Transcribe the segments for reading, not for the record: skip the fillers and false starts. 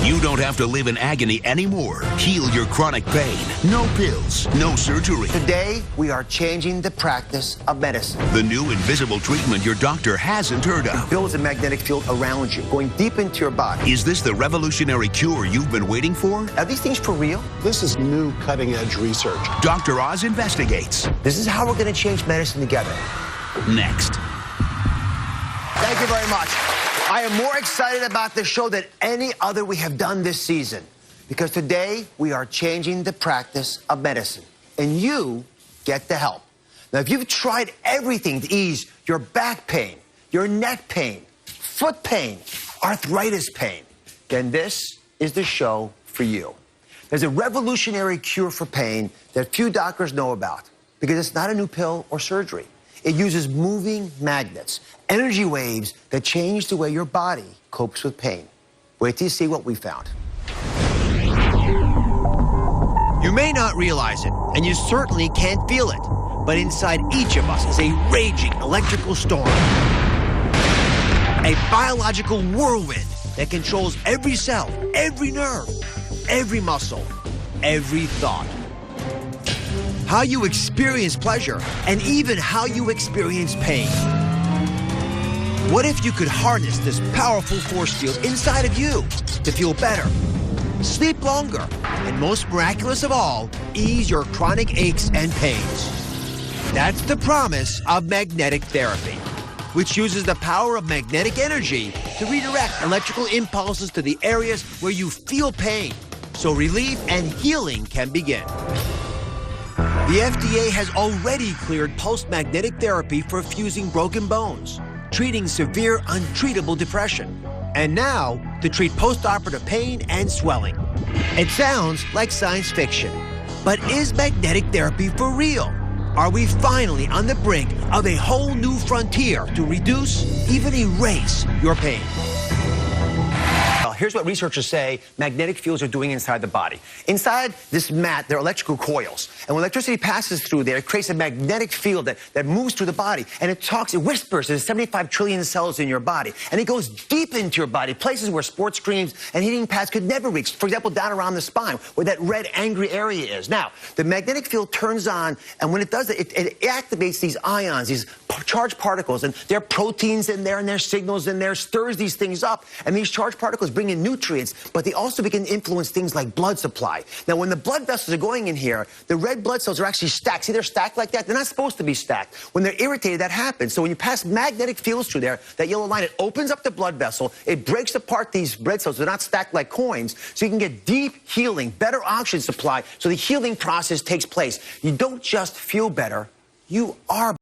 You don't have to live in agony anymore. Heal your chronic pain. No pills, no surgery. Today, we are changing the practice of medicine. The new invisible treatment your doctor hasn't heard of. It builds a magnetic field around you, going deep into your body. Is this the revolutionary cure you've been waiting for? Are these things for real? This is new cutting-edge research. Dr. Oz investigates. This is how we're going to change medicine together. Next. Thank you very much. I am more excited about this show than any other we have done this season, because today we are changing the practice of medicine, and you get the help. Now, if you've tried everything to ease your back pain, your neck pain, foot pain, arthritis pain, then this is the show for you. There's a revolutionary cure for pain that few doctors know about, because it's not a new pill or surgery. It uses moving magnets, energy waves that change the way your body copes with pain. Wait till you see what we found. You may not realize it, and you certainly can't feel it, but inside each of us is a raging electrical storm. A biological whirlwind that controls every cell, every nerve, every muscle, every thought. How you experience pleasure, and even how you experience pain. What if you could harness this powerful force field inside of you to feel better, sleep longer, and most miraculous of all, ease your chronic aches and pains? That's the promise of magnetic therapy, which uses the power of magnetic energy to redirect electrical impulses to the areas where you feel pain, so relief and healing can begin. The FDA has already cleared pulsed magnetic therapy for fusing broken bones, treating severe untreatable depression, and now to treat postoperative pain and swelling. It sounds like science fiction, but is magnetic therapy for real? Are we finally on the brink of a whole new frontier to reduce, even erase, your pain? Here's what researchers say magnetic fields are doing inside the body. Inside this mat, there are electrical coils. And when electricity passes through there, it creates a magnetic field that moves through the body. And it whispers to the 75 trillion cells in your body. And it goes deep into your body, places where sports creams and heating pads could never reach. For example, down around the spine, where that red, angry area is. Now, the magnetic field turns on, and when it does it activates these ions, these charged particles. And there are proteins in there, and there's signals in there, stirs these things up. And these charged particles bring in nutrients, but they also begin to influence things like blood supply. Now, when the blood vessels are going in here, the red blood cells are actually stacked. See, they're stacked like that? They're not supposed to be stacked. When they're irritated, that happens. So when you pass magnetic fields through there, that yellow line, it opens up the blood vessel. It breaks apart these red cells. They're not stacked like coins. So you can get deep healing, better oxygen supply. So the healing process takes place. You don't just feel better, you are better.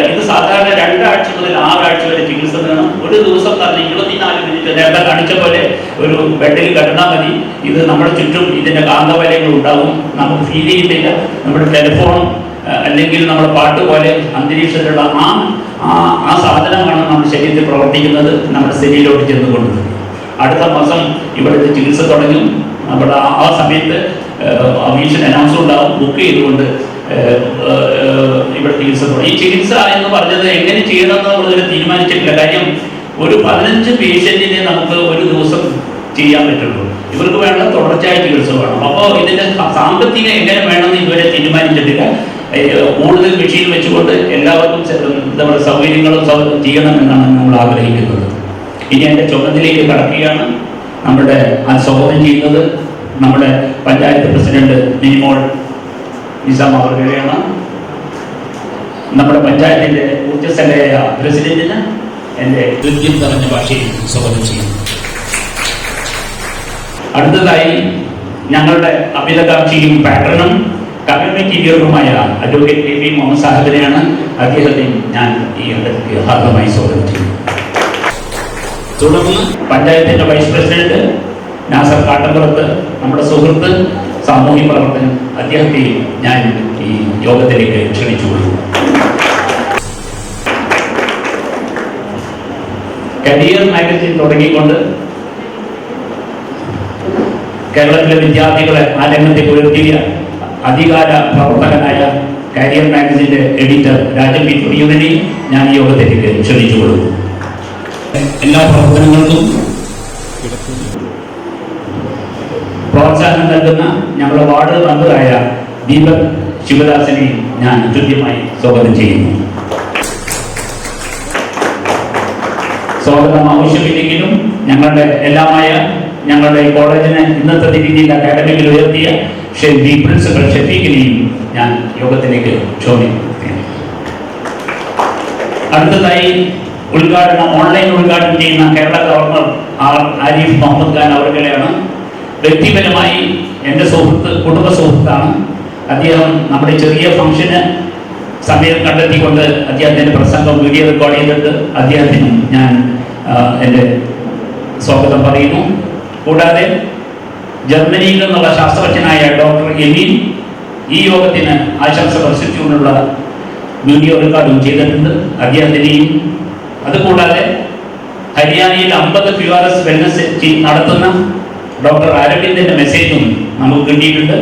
ഇത് സാധാരണ 2 ആഴ്ച മുതൽ 6 ആഴ്ച വരെ ചികിത്സ വേണം. ഒരു ദിവസം തന്നെ 24 മിനിറ്റ് നേരത്തെ കാണിച്ച പോലെ ഒരു ബെഡിൽ കിടന്നാൽ മതി. ഇത് നമ്മുടെ ചുറ്റും ഇതിന്റെ കാന്തവലയങ്ങൾ ഉണ്ടാവും. നമുക്ക് ഫീൽ ചെയ്യുന്നില്ല. നമ്മുടെ ടെലിഫോൺ അല്ലെങ്കിൽ നമ്മുടെ പാട്ട് പോലെ അന്തരീക്ഷത്തിലുള്ള ആ സാധനമാണ് നമ്മുടെ ശരീരത്തിൽ പ്രവർത്തിക്കുന്നത്, നമ്മുടെ ശരീരത്തിലോട്ട് ചെന്നുകൊണ്ടത്. അടുത്ത മാസം ഇവിടുത്തെ ചികിത്സ തുടങ്ങും. നമ്മുടെ ആ സമയത്ത് മിഷൻ അനൗൺസ് ഉണ്ടാവും. ബുക്ക് ചെയ്തുകൊണ്ട് ഇവിടെ ചികിത്സ തുടങ്ങി. ഈ ചികിത്സ എന്ന് പറഞ്ഞത് എങ്ങനെ ചെയ്യണമെന്ന് നമ്മളിതുവരെ തീരുമാനിച്ചിട്ടില്ല. കാര്യം ഒരു 15 പേഷ്യന്റിനെ നമുക്ക് ഒരു ദിവസം ചെയ്യാൻ പറ്റുള്ളൂ. ഇവർക്ക് വേണ്ട തുടർച്ചയായ ചികിത്സ വേണം. അപ്പോൾ ഇതിന്റെ സാമ്പത്തികം എങ്ങനെ വേണമെന്ന് ഇതുവരെ തീരുമാനിച്ചിട്ടില്ല. കൂടുതൽ മെഷീൻ വെച്ചുകൊണ്ട് എല്ലാവർക്കും എന്താ പറയുക സൗകര്യങ്ങളും ചെയ്യണം എന്നാണ് നമ്മൾ ആഗ്രഹിക്കുന്നത്. ഇനി എൻ്റെ ചുമതലയിലേക്ക് കടക്കുകയാണ്. നമ്മുടെ സ്വാഗതം ചെയ്യുന്നത് നമ്മുടെ പഞ്ചായത്ത് പ്രസിഡന്റ് നിനിമോൾ നിസാം അവർക്കെയാണ്. നമ്മുടെ പഞ്ചായത്തിന്റെ ഊർജ്ജസ്വലയായ പ്രസിഡന്റിന് എൻ്റെ കൃത്യം പറഞ്ഞ ഭാഷയിൽ സ്വാഗതം ചെയ്യുന്നു. അടുത്തതായി ഞങ്ങളുടെ അഭിലകാംക്ഷിയും പാറ്റേണും കമ്മ്യൂണിറ്റി ലീഡറുമായ അഡ്വക്കേറ്റ് V മുഹമ്മദ് സാഹിബിനെയാണ്. അദ്ദേഹത്തെ ഞാൻ ഈ ഹാർദമായി സ്വാഗതം ചെയ്യുന്നു. തുടർന്ന് പഞ്ചായത്തിന്റെ വൈസ് പ്രസിഡന്റ് നാസർ കാട്ടപ്പുറത്ത്, നമ്മുടെ സുഹൃത്ത്, സാമൂഹ്യ പ്രവർത്തകൻ, അദ്ദേഹത്തെ ഞാൻ ഈ യോഗത്തിലേക്ക് ക്ഷണിച്ചുകൊള്ളു. കരിയർ മാഗസിൻ തുടങ്ങിക്കൊണ്ട് കേരളത്തിലെ വിദ്യാർത്ഥികളെ ആ രംഗത്തേക്ക് ഉയർത്തിയ അധികാര പ്രവർത്തകനായ കരിയർ മാഗസിന്റെ എഡിറ്റർ രാജൻ പി യൂണിനെ ഞാൻ ഈ യോഗത്തിലേക്ക് ക്ഷണിച്ചുകൊള്ളുന്നു. എല്ലാ പ്രവർത്തനങ്ങൾക്കും പ്രോത്സാഹനം നൽകുന്ന ഞങ്ങളുടെ വാർഡ് മെമ്പറായ ദീപക് ശിവദാസിനെ ഞാൻ കൃത്യമായി സ്വാഗതം ചെയ്യുന്നു. സ്വാഗതം ആവശ്യമില്ലെങ്കിലും ഞങ്ങളുടെ എല്ലാമായ ഞങ്ങളുടെ ഈ കോളേജിനെ ഇന്നത്തെ രീതിയിൽ അക്കാഡമിക്കിൽ ഉയർത്തിയ പ്രിൻസിപ്പൽ ഷെഫീഖിനെയും ഞാൻ യോഗത്തിലേക്ക് ക്ഷണിക്കുന്നു. അടുത്തതായി ഓൺലൈൻ ഉദ്ഘാടനം ചെയ്യുന്ന കേരള ഗവർണർ ആരിഫ് മുഹമ്മദ് ഖാൻ അവർക്കെയാണ്. വ്യക്തിപരമായി എൻ്റെ സുഹൃത്ത്, കുടുംബ സുഹൃത്താണ് അദ്ദേഹം. നമ്മുടെ ചെറിയ ഫംഗ്ഷന് സമയം കണ്ടെത്തിക്കൊണ്ട് അദ്ദേഹത്തിൻ്റെ പ്രസംഗം വീഡിയോ റെക്കോർഡ് ചെയ്തിട്ട് അദ്ദേഹത്തിനും ഞാൻ എൻ്റെ സ്വാഗതം പറയുന്നു. കൂടാതെ ജർമ്മനിയിൽ നിന്നുള്ള ശാസ്ത്രജ്ഞനായ ഡോക്ടർ എമീൻ ഈ യോഗത്തിന് ആശംസ പ്രസിച്ചുകൊണ്ടുള്ള വീഡിയോ റെക്കോർഡും ചെയ്തിട്ടുണ്ട്, അദ്ദേഹത്തിനെയും. അതുകൂടാതെ ഹരിയാനയിൽ 50 QRS വെൽനസ് നടത്തുന്ന ഡോക്ടർ അരവിന്ദിന്റെ മെസ്സേജും നമുക്ക് കിട്ടിയിട്ടുണ്ട്,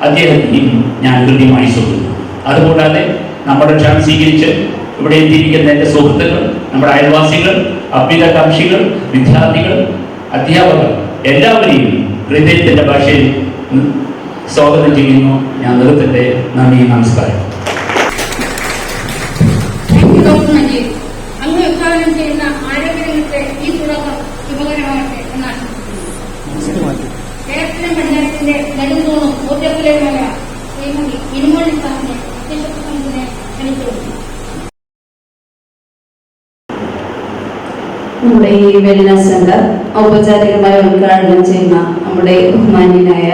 അദ്ദേഹത്തെയും ഞാൻ കൃത്യമായി ശ്രദ്ധിക്കുന്നു. അതുകൂടാതെ നമ്മുടെ ക്ഷണം സ്വീകരിച്ച് ഇവിടെ എത്തിയിരിക്കുന്ന എൻ്റെ സുഹൃത്തുക്കൾ, നമ്മുടെ അയൽവാസികൾ, അഭ്യുതകാംക്ഷികൾ, വിദ്യാർത്ഥികൾ, അധ്യാപകർ എല്ലാവരെയും ഹൃദയത്തിൻ്റെ ഭാഷയിൽ സ്വാഗതം ചെയ്യുന്നു. ഞാൻ നിർത്തട്ടെ. നന്ദി, നമസ്കാരം. ഡോക്ടർ മജീദ്, അങ്ങ് ഉദ്ഘാടനം ചെയ്യുന്ന ആരോഗ്യരംഗത്തെ ഈ തുടക്കം ശുഭകരമാകട്ടെ എന്ന് ആശംസിക്കുന്നു. കേരളത്തിലെ പഞ്ചായത്തിന്റെ നെടുന്തൂണും ഊർജ്ജത്തിലേക്കുമായ ശ്രീമതി ഇനിമോൾ നിസാമിനെ അധ്യക്ഷ പ്രസംഗത്തിനെ ക്ഷണിച്ചുകൊടുക്കുന്നു. നമ്മുടെ ഈ വെൽനസ് സെന്റർ ഔപചാരികമായി ഉദ്ഘാടനം ചെയ്യുന്ന നമ്മുടെ ബഹുമാന്യനായ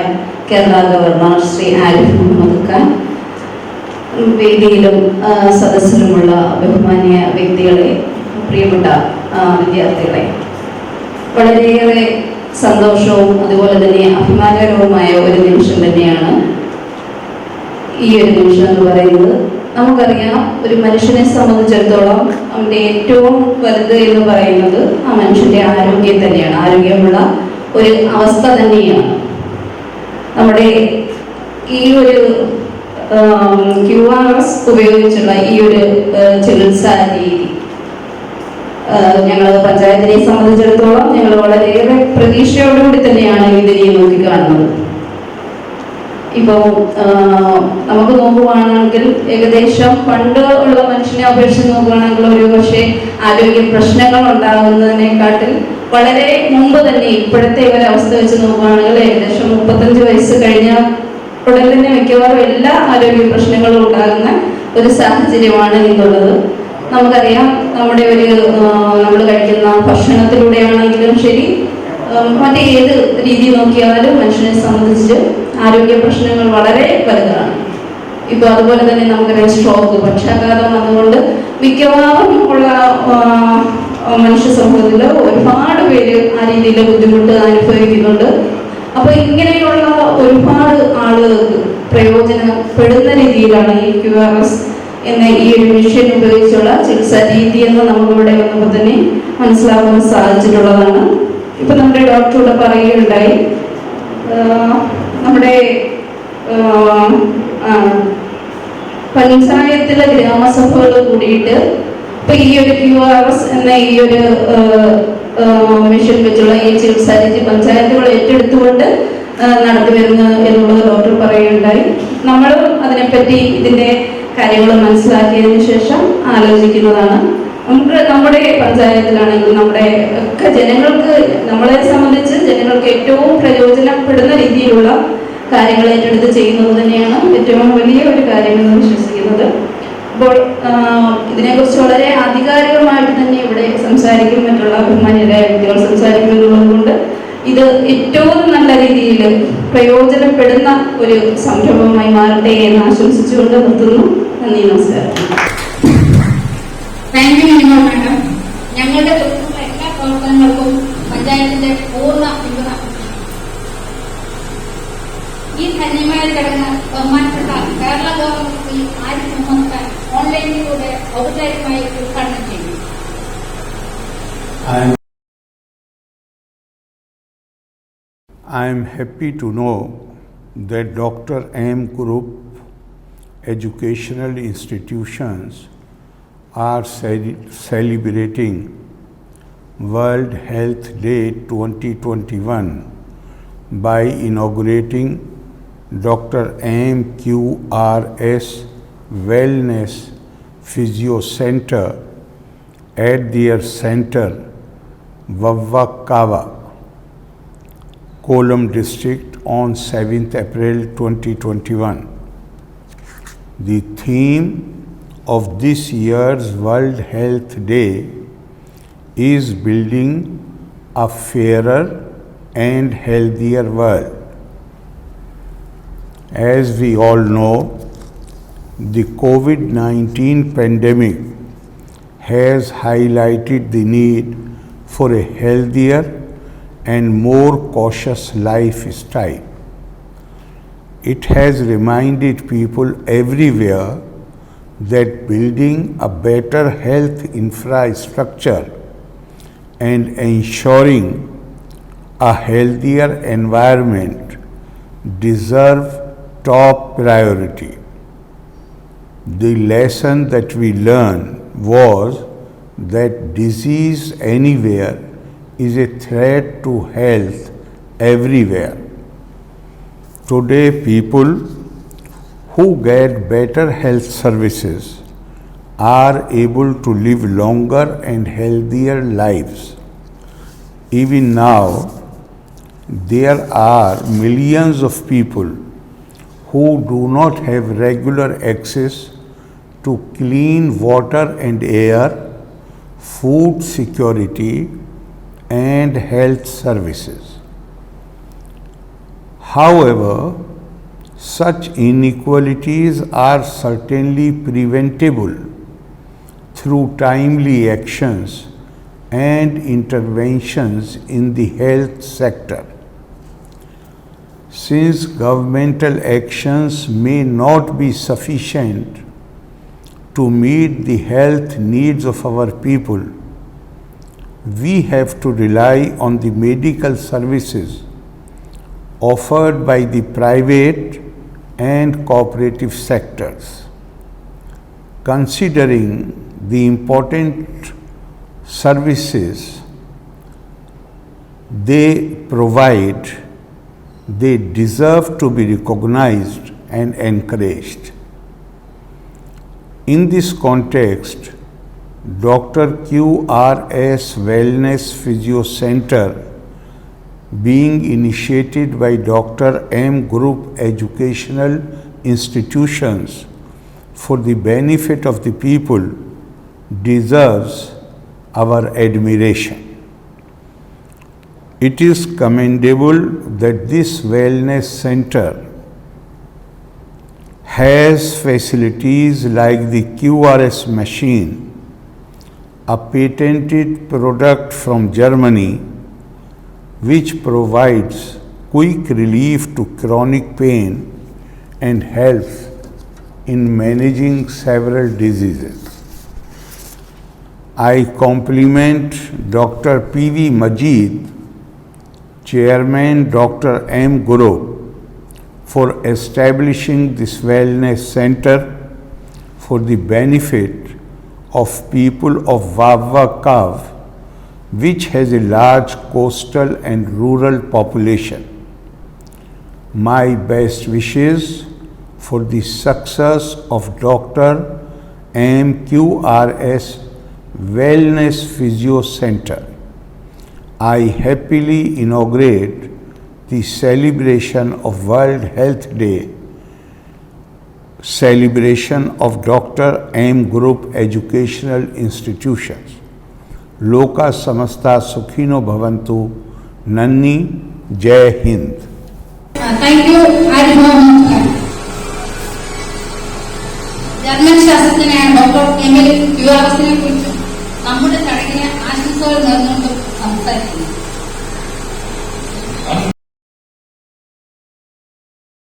കേരള ഗവർണർ ശ്രീ ആരിഫ് മുഹമ്മദ് ഖാൻ, വേദിയിലും സദസ്സിലുമുള്ള ബഹുമാന്യ വ്യക്തികളെ, പ്രിയപ്പെട്ട വിദ്യാർത്ഥികളെ, വളരെയേറെ സന്തോഷവും അതുപോലെ തന്നെ അഭിമാനകരവുമായ ഒരു നിമിഷം തന്നെയാണ് ഈ ഒരു നിമിഷം എന്ന് പറയുന്നത്. നമുക്കറിയാം, ഒരു മനുഷ്യനെ സംബന്ധിച്ചിടത്തോളം അവൻ്റെ ഏറ്റവും വലുത് എന്ന് പറയുന്നത് ആ മനുഷ്യൻ്റെ ആരോഗ്യം തന്നെയാണ്, ആരോഗ്യമുള്ള ഒരു അവസ്ഥ തന്നെയാണ്. നമ്മുടെ ഈ ഒരു QRS ഉപയോഗിച്ചുള്ള ഈ ഒരു ചികിത്സാ രീതി ഞങ്ങൾ പഞ്ചായത്തിനെ സംബന്ധിച്ചിടത്തോളം ഞങ്ങൾ വളരെയേറെ പ്രതീക്ഷയോടുകൂടി തന്നെയാണ് ഇതിനെ നോക്കിക്കാണുന്നത്. ഇപ്പോൾ നമുക്ക് നോക്കുകയാണെങ്കിൽ ഏകദേശം പണ്ട് ഉള്ള മനുഷ്യനെ അപേക്ഷിച്ച് നോക്കുകയാണെങ്കിൽ ഒരു പക്ഷേ ആരോഗ്യ പ്രശ്നങ്ങൾ ഉണ്ടാകുന്നതിനെക്കാട്ടിൽ വളരെ മുമ്പ് തന്നെ ഇപ്പോഴത്തെ ഒരവസ്ഥ വെച്ച് നോക്കുകയാണെങ്കിൽ ഏകദേശം 35 വയസ്സ് കഴിഞ്ഞ ഉടൻ തന്നെ മിക്കവാറും എല്ലാ ആരോഗ്യ പ്രശ്നങ്ങളും ഉണ്ടാകുന്ന ഒരു സാഹചര്യമാണ് ഇന്നുള്ളത്. നമുക്കറിയാം, നമ്മുടെ നമ്മൾ കഴിക്കുന്ന ഭക്ഷണത്തിലൂടെയാണെങ്കിലും ശരി, മറ്റേത് രീതി നോക്കിയാലും മനുഷ്യനെ സംബന്ധിച്ച് ആരോഗ്യ പ്രശ്നങ്ങൾ വളരെ വലുതാണ്. ഇപ്പോൾ അതുപോലെ തന്നെ നമുക്കറിയാം, സ്ട്രോക്ക്, പക്ഷാഘാതം അതുകൊണ്ട് മിക്കവാറും ഉള്ള മനുഷ്യ സമൂഹത്തിൽ ഒരുപാട് പേര് ആ രീതിയിൽ ബുദ്ധിമുട്ട് അനുഭവിക്കുന്നുണ്ട്. അപ്പോൾ ഇങ്ങനെയുള്ള ഒരുപാട് ആളുകൾക്ക് പ്രയോജനപ്പെടുന്ന രീതിയിലാണ് ഈ QRS എന്ന ഈ ഒരു മെഷീൻ ഉപയോഗിച്ചുള്ള ചികിത്സാ രീതി എന്ന് നമുക്കിവിടെ വന്നപ്പോൾ തന്നെ മനസ്സിലാക്കാൻ സാധിച്ചിട്ടുള്ളതാണ്. ഇപ്പൊ നമ്മുടെ ഡോക്ടറോട് പറയുകയുണ്ടായി, നമ്മുടെ പഞ്ചായത്തിലെ ഗ്രാമസഭകൾ കൂടിയിട്ട് ഇപ്പൊ ഈ ഒരു QRS എന്ന ഈ ഒരു മെഷീൻ വെച്ചുള്ള ഈ ചികിത്സാ രീതി പഞ്ചായത്തുകൾ ഏറ്റെടുത്തുകൊണ്ട് നടത്തിവരുന്നു എന്നുള്ളത് ഡോക്ടർ പറയുകയുണ്ടായി. നമ്മളും അതിനെപ്പറ്റി ഇതിൻ്റെ കാര്യങ്ങൾ മനസ്സിലാക്കിയതിന് ശേഷം ആലോചിക്കുന്നതാണ്. നമുക്ക് നമ്മുടെ പഞ്ചായത്തിലാണെങ്കിൽ നമ്മുടെ ഒക്കെ ജനങ്ങൾക്ക്, നമ്മളെ സംബന്ധിച്ച് ജനങ്ങൾക്ക് ഏറ്റവും പ്രയോജനപ്പെടുന്ന രീതിയിലുള്ള കാര്യങ്ങൾ ഏറ്റെടുത്ത് ചെയ്യുന്നത് തന്നെയാണ് ഏറ്റവും വലിയ ഒരു കാര്യമെന്ന് വിശ്വസിക്കുന്നത്. അപ്പോൾ ഇതിനെക്കുറിച്ച് വളരെ ആധികാരികമായിട്ട് തന്നെ ഇവിടെ സംസാരിക്കും, മറ്റുള്ള ബഹുമാന്യരായ വ്യക്തികൾ സംസാരിക്കുമെന്നുള്ളത് കൊണ്ട് ഇത് ഏറ്റവും നല്ല രീതിയിൽ പ്രയോജനപ്പെടുന്ന ഒരു സംരംഭമായി മാറട്ടെ എന്ന് ആശംസിച്ചുകൊണ്ട് നിർത്തുന്നു. നന്ദി, നമസ്കാരം. Thank you minimum madam. ഞങ്ങളുടെ തുടർന്നുള്ള എല്ലാ പ്രവർത്തനങ്ങൾക്കും പഞ്ചായത്തിന്റെ പൂർണ്ണ പിന്തുണ. ഈ ധന്യമായ ചടങ്ങ് ബഹുമാനപ്പെട്ട കേരള ഗവർണർ ശ്രീ ആരിഫ് മുഹമ്മദ് ഖാൻ ഓൺലൈനിലൂടെ ഔപചാരികമായി ഉദ്ഘാടനം ചെയ്തു. I am happy to know that Dr. M Group educational institutions are celebrating World Health Day 2021 by inaugurating Dr. M QRS Wellness Physio Centre at their center, Vavakava, Kollam district on 7th April 2021. The theme of this year's World Health Day is building a fairer and healthier world. As we all know, the COVID-19 pandemic has highlighted the need for a healthier and more cautious lifestyle. It has reminded people everywhere that building a better health infrastructure and ensuring a healthier environment deserve top priority. The lesson that we learned was that disease anywhere is a threat to health everywhere. Today, people who get better health services are able to live longer and healthier lives. Even now, there are millions of people who do not have regular access to clean water and air, food security, and health services. However, such inequalities are certainly preventable through timely actions and interventions in the health sector. Since governmental actions may not be sufficient to meet the health needs of our people, we have to rely on the medical services offered by the private and cooperative sectors. Considering the important services they provide, they deserve to be recognized and encouraged. In this context, Dr. QRS Wellness Physio Centre, being initiated by Dr. M Group educational institutions for the benefit of the people, deserves our admiration. It is commendable that this wellness center has facilities like the QRS machine, a patented product from Germany, which provides quick relief to chronic pain and helps in managing several diseases. I compliment Dr. V Majeed, Chairman Dr. M Group, for establishing this wellness center for the benefit of people of Vavakav, which has a large coastal and rural population. My best wishes for the success of Dr. QRS Wellness Physio Centre. I happily inaugurate the celebration of World Health Day, celebration of Dr. M Group Educational Institutions. Loka Samasta Sukhino Bhavantu. Nanni, Jai Hind. Thank you, Arif Mohammed Khan. German ശാസ്ത്രജ്ഞനായ doctor എമിലിസ് ക്യൂആർഎസിനെ കുറിച്ച് നമ്മുടെ ചടങ്ങിനെ ആശംസകൾ നേർന്നുകൊണ്ട് സംസാരിക്കുന്നു.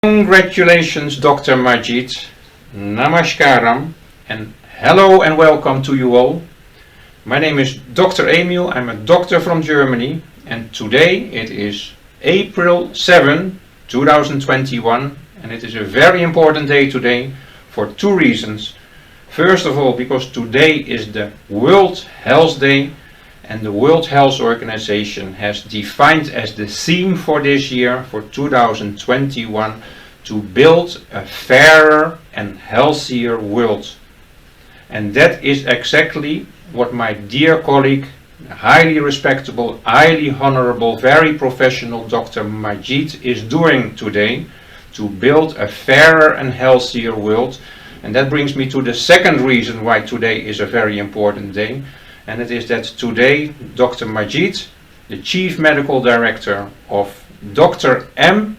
Congratulations, Dr. Majeed. Namaskaram and hello and welcome to you all. My name is Dr. Emil. I'm a doctor from Germany, and today it is April 7, 2021, and it is a very important day today for two reasons. First of all, because today is the World Health Day, and the World Health Organization has defined as the theme for this year, for 2021, to build a fairer and healthier world. And that is exactly what my dear colleague, highly respectable, highly honorable, very professional Dr. Majeed is doing today, to build a fairer and healthier world. And that brings me to the second reason why today is a very important day, and it is that today Dr. Majeed, the Chief Medical Director of Dr. M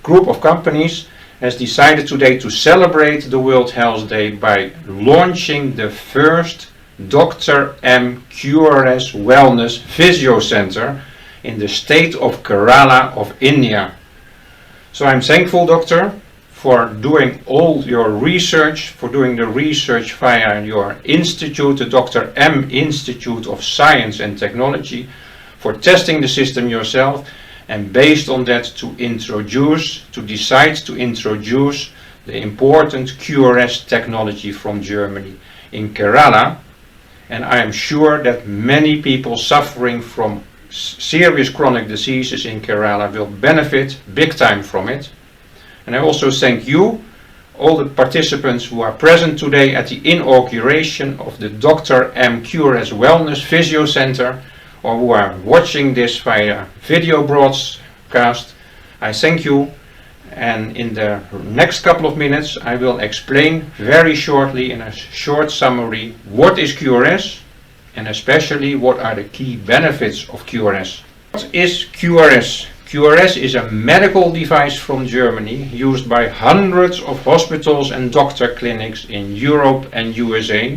Group of Companies, has decided today to celebrate the World Health Day by launching the first Dr. M QRS Wellness Physio Centre in the state of Kerala of India. So I'm thankful, Doctor, for doing all your research, for doing the research via your institute, the Dr. M Institute of Science and Technology, for testing the system yourself, and based on that to decide to introduce the important QRS technology from Germany in Kerala. And I am sure that many people suffering from serious chronic diseases in Kerala will benefit big time from it. And I also thank you, all the participants who are present today at the inauguration of the Dr. M QRS Wellness Physio Centre, or who are watching this via video broadcast. I thank you, and in the next couple of minutes I will explain very shortly in a short summary what is QRS, and especially what are the key benefits of QRS. What is QRS? QRS is a medical device from Germany used by hundreds of hospitals and doctor clinics in Europe and USA.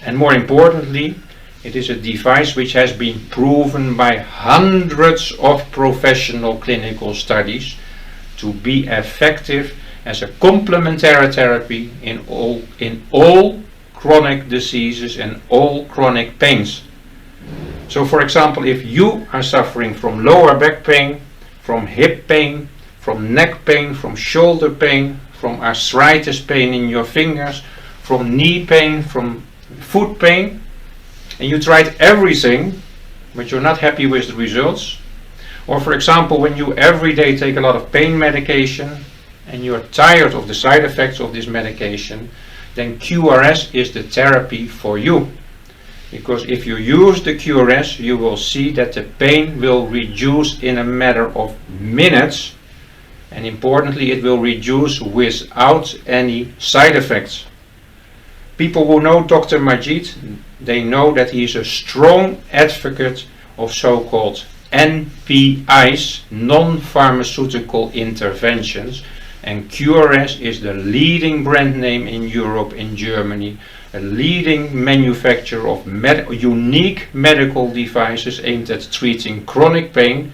And more importantly, it is a device which has been proven by hundreds of professional clinical studies to be effective as a complementary therapy in all chronic diseases and all chronic pains. So for example, if you are suffering from lower back pain, from hip pain, from neck pain, from shoulder pain, from arthritis pain in your fingers, from knee pain, from foot pain, and you tried everything, but you're not happy with the results, or for example, when you every day take a lot of pain medication and you're tired of the side effects of this medication, then QRS is the therapy for you. Because if you use the QRS, you will see that the pain will reduce in a matter of minutes, and importantly, it will reduce without any side effects. People who know Dr. Majeed, they know that he is a strong advocate of so-called NPIs, non-pharmaceutical interventions, and QRS is the leading brand name in Europe, in Germany, a leading manufacturer of unique medical devices aimed at treating chronic pain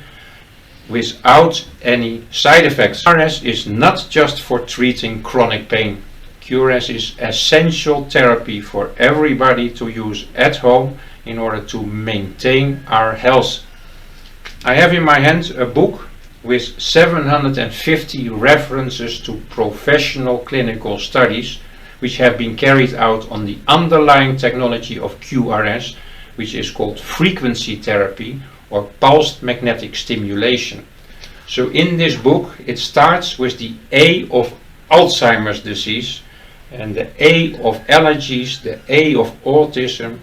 without any side effects. QRS is not just for treating chronic pain. QRS is essential therapy for everybody to use at home in order to maintain our health. I have in my hand a book with 750 references to professional clinical studies which have been carried out on the underlying technology of QRS, which is called frequency therapy or pulsed magnetic stimulation. So in this book it starts with the A of Alzheimer's disease, and the A of allergies, the A of autism,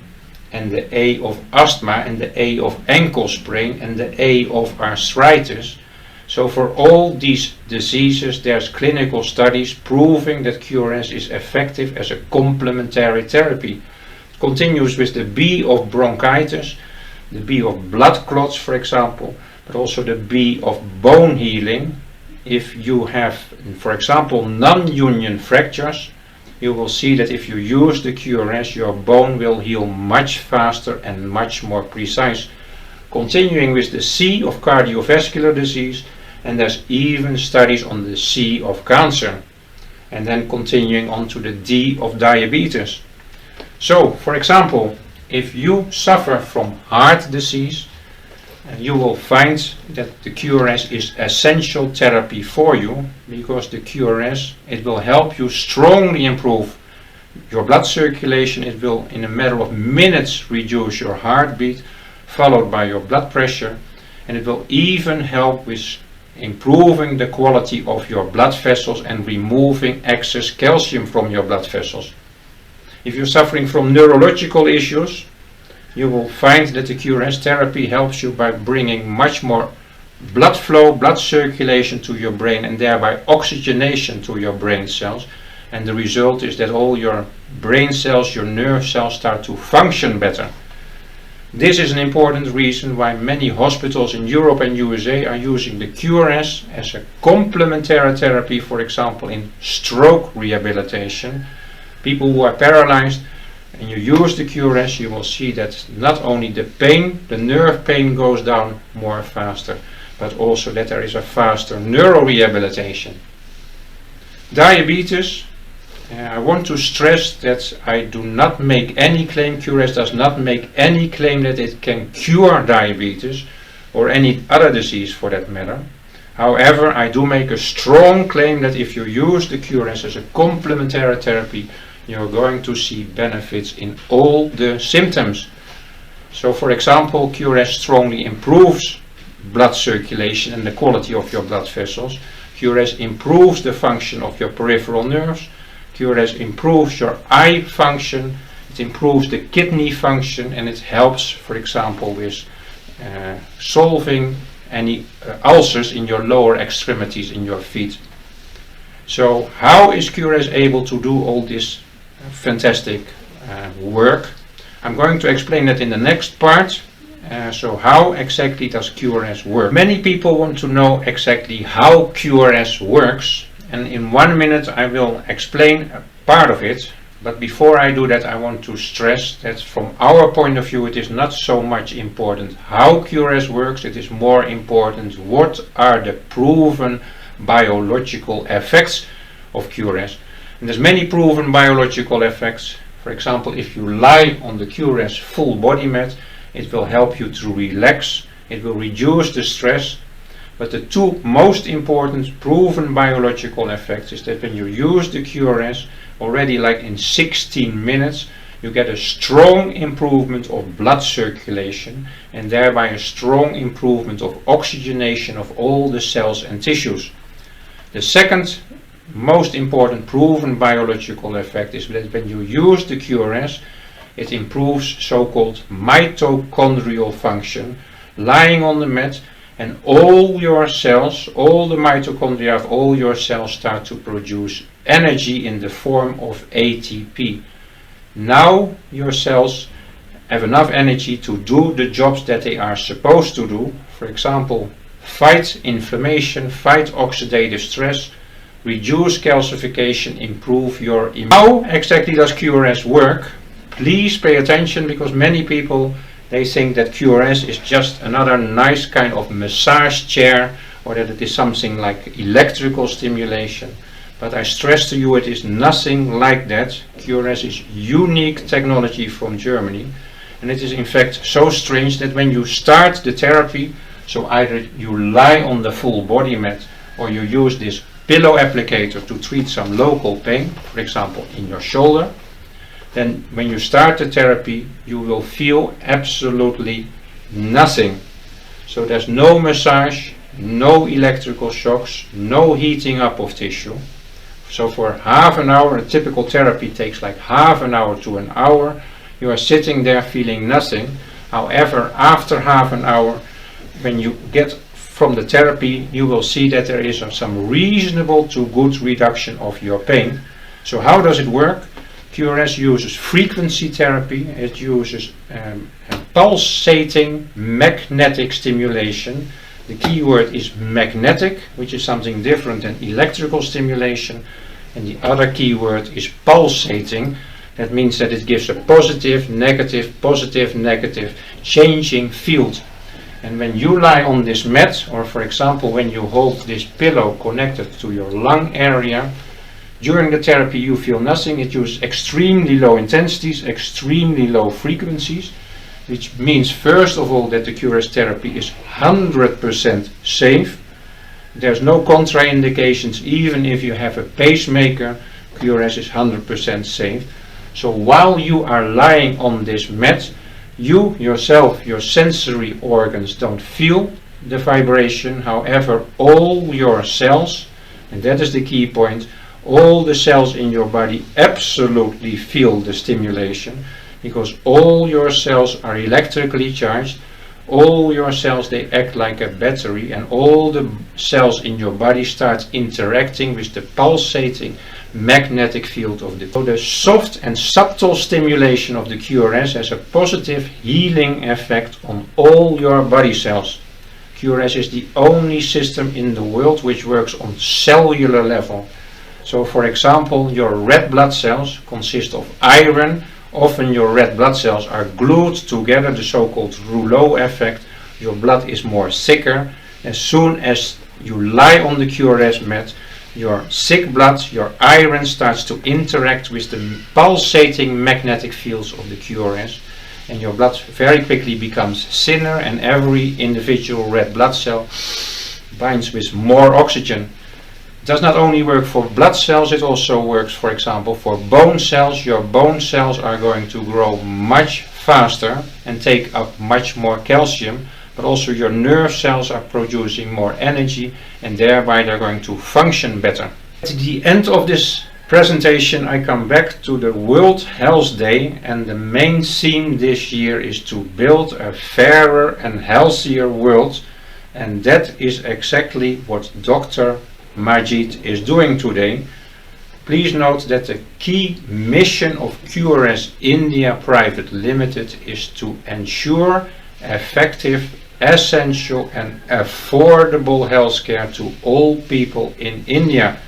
and the A of asthma, and the A of ankle sprain, and the A of arthritis. So for all these diseases there's clinical studies proving that QRS is effective as a complementary therapy. It continues with the B of bronchitis, the B of blood clots, for example, but also the B of bone healing. If you have, for example, non-union fractures, you will see that if you use the QRS, your bone will heal much faster and much more precise. Continuing with the C of cardiovascular disease, and there's even studies on the C of cancer. And then continuing on to the D of diabetes. So, for example, if you suffer from heart disease, you will find that the QRS is essential therapy for you, because the QRS, it will help you strongly improve your blood circulation. It will in a matter of minutes reduce your heartbeat, followed by your blood pressure, and it will even help with improving the quality of your blood vessels and removing excess calcium from your blood vessels. If you're suffering from neurological issues, you will find that the QRS therapy helps you by bringing much more blood flow, blood circulation to your brain, and thereby oxygenation to your brain cells. And the result is that all your brain cells, your nerve cells, start to function better. This is an important reason why many hospitals in Europe and USA are using the QRS as a complementary therapy, for example in stroke rehabilitation. People who are paralyzed, and you use the QRS, you will see that not only the pain, the nerve pain goes down more faster, but also that there is a faster neurorehabilitation. Diabetes, I want to stress that I do not make any claim, QRS does not make any claim that it can cure diabetes or any other disease for that matter. However, I do make a strong claim that if you use the QRS as a complementary therapy, you're going to see benefits in all the symptoms. So for example, QRS strongly improves blood circulation and the quality of your blood vessels. QRS improves the function of your peripheral nerves. QRS improves your eye function. It improves the kidney function, and it helps, for example, with solving any ulcers in your lower extremities in your feet. So how is QRS able to do all this fantastic work? I'm going to explain that in the next part. So how exactly does QRS work? Many people want to know exactly how QRS works, and in 1 minute I will explain a part of it. But before I do that, I want to stress that from our point of view it is not so much important how QRS works, it is more important what are the proven biological effects of QRS. And there's many proven biological effects. For example, if you lie on the QRS full body mat, it will help you to relax, it will reduce the stress. But the two most important proven biological effects is that when you use the QRS, already like in 16 minutes, you get a strong improvement of blood circulation and thereby a strong improvement of oxygenation of all the cells and tissues. The second most important proven biological effect is that when you use the QRS, it improves so-called mitochondrial function. Lying on the mat, and all your cells, all the mitochondria of all your cells start to produce energy in the form of ATP. Now your cells have enough energy to do the jobs that they are supposed to do. For example, fight inflammation, fight oxidative stress, reduce calcification, improve your immunity. How exactly does QRS work? Please pay attention, because many people, they think that QRS is just another nice kind of massage chair, or that it is something like electrical stimulation. But I stress to you, it is nothing like that. QRS is unique technology from Germany, and it is in fact so strange that when you start the therapy, so either you lie on the full body mat or you use this pillow applicator to treat some local pain, for example in your shoulder, then when you start the therapy you will feel absolutely nothing. So there's no massage, no electrical shocks, no heating up of tissue. So for half an hour, a typical therapy takes like half an hour to an hour. You are sitting there feeling nothing. However, after half an hour, when you get from the therapy, you will see that there is some reasonable to good reduction of your pain. So how does it work? QRS uses frequency therapy. It uses pulsating magnetic stimulation. The key word is magnetic, which is something different than electrical stimulation. And the other key word is pulsating. That means that it gives a positive, negative, changing field. And when you lie on this mat, or for example when you hold this pillow connected to your lung area, during the therapy you feel nothing. It uses extremely low intensities, extremely low frequencies, which means first of all that the QRS therapy is 100% safe. There's no contraindications. Even if you have a pacemaker, QRS is 100% safe. So while you are lying on this mat, you yourself, your sensory organs don't feel the vibration. However, all your cells, and that is the key point, all the cells in your body absolutely feel the stimulation, because all your cells are electrically charged. All your cells, they act like a battery, and all the cells in your body start interacting with the pulsating magnetic field of the. So the soft and subtle stimulation of the QRS has a positive healing effect on all your body cells. QRS is the only system in the world which works on cellular level. So for example, your red blood cells consist of iron. Often your red blood cells are glued together, the so-called rouleau effect. Your blood is more thicker. As soon as you lie on the QRS mat, your sick blood, your iron starts to interact with the pulsating magnetic fields of the QRS, and your blood very quickly becomes thinner, and every individual red blood cell binds with more oxygen. It does not only work for blood cells, it also works, for example, for bone cells. Your bone cells are going to grow much faster and take up much more calcium, but also your nerve cells are producing more energy, and thereby they're going to function better. At the end of this presentation, I come back to the World Health Day, and the main theme this year is to build a fairer and healthier world, and that is exactly what Dr. Majeed is doing today. Please note that the key mission of QRS India Private Limited is to ensure effective, essential and affordable healthcare to all people in India.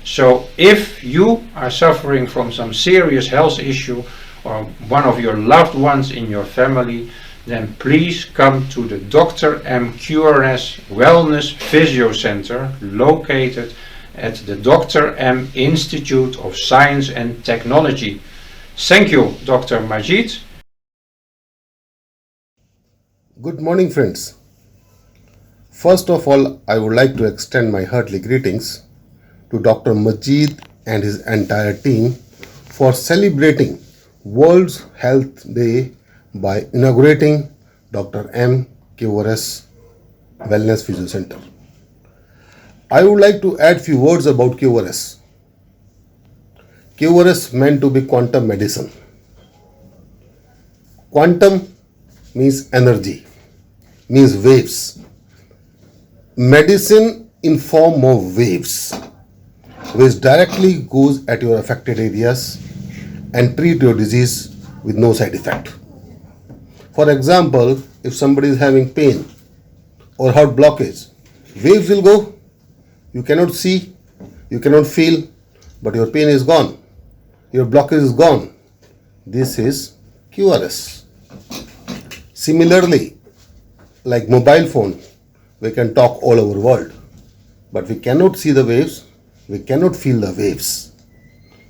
So if you are suffering from some serious health issue, or one of your loved ones in your family, then please come to the Dr. M QRS Wellness Physio Centre, located at the Dr. M Institute of Science and Technology. Thank you, Dr. Majeed. Good morning, friends. First of all, I would like to extend my hearty greetings to Dr. Majeed and his entire team for celebrating World Health Day by inaugurating Dr. M QRS Wellness Physio Centre. I would like to add few words about QRS. QRS meant to be quantum medicine. Quantum means energy, means waves. Medicine in form of waves, which directly goes at your affected areas and treat your disease with no side effect. For example, if somebody is having pain or heart blockage, waves will go. You cannot see, you cannot feel, but your pain is gone. Your blockage is gone. This is QRS. Similarly, like mobile phone, we can talk all over the world, but we cannot see the waves, we cannot feel the waves,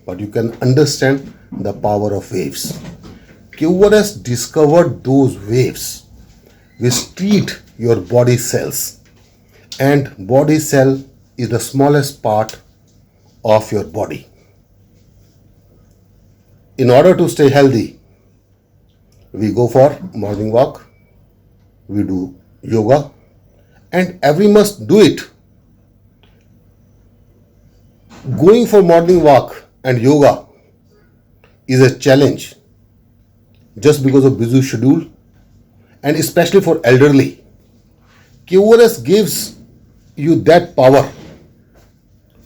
but you can understand the power of waves. QRS discovered those waves which treat your body cells, and body cell is the smallest part of your body. In order to stay healthy, we go for morning walk, we do yoga, and every must do it. Going for morning walk and yoga is a challenge just because of busy schedule, and especially for elderly. QRS gives you that power,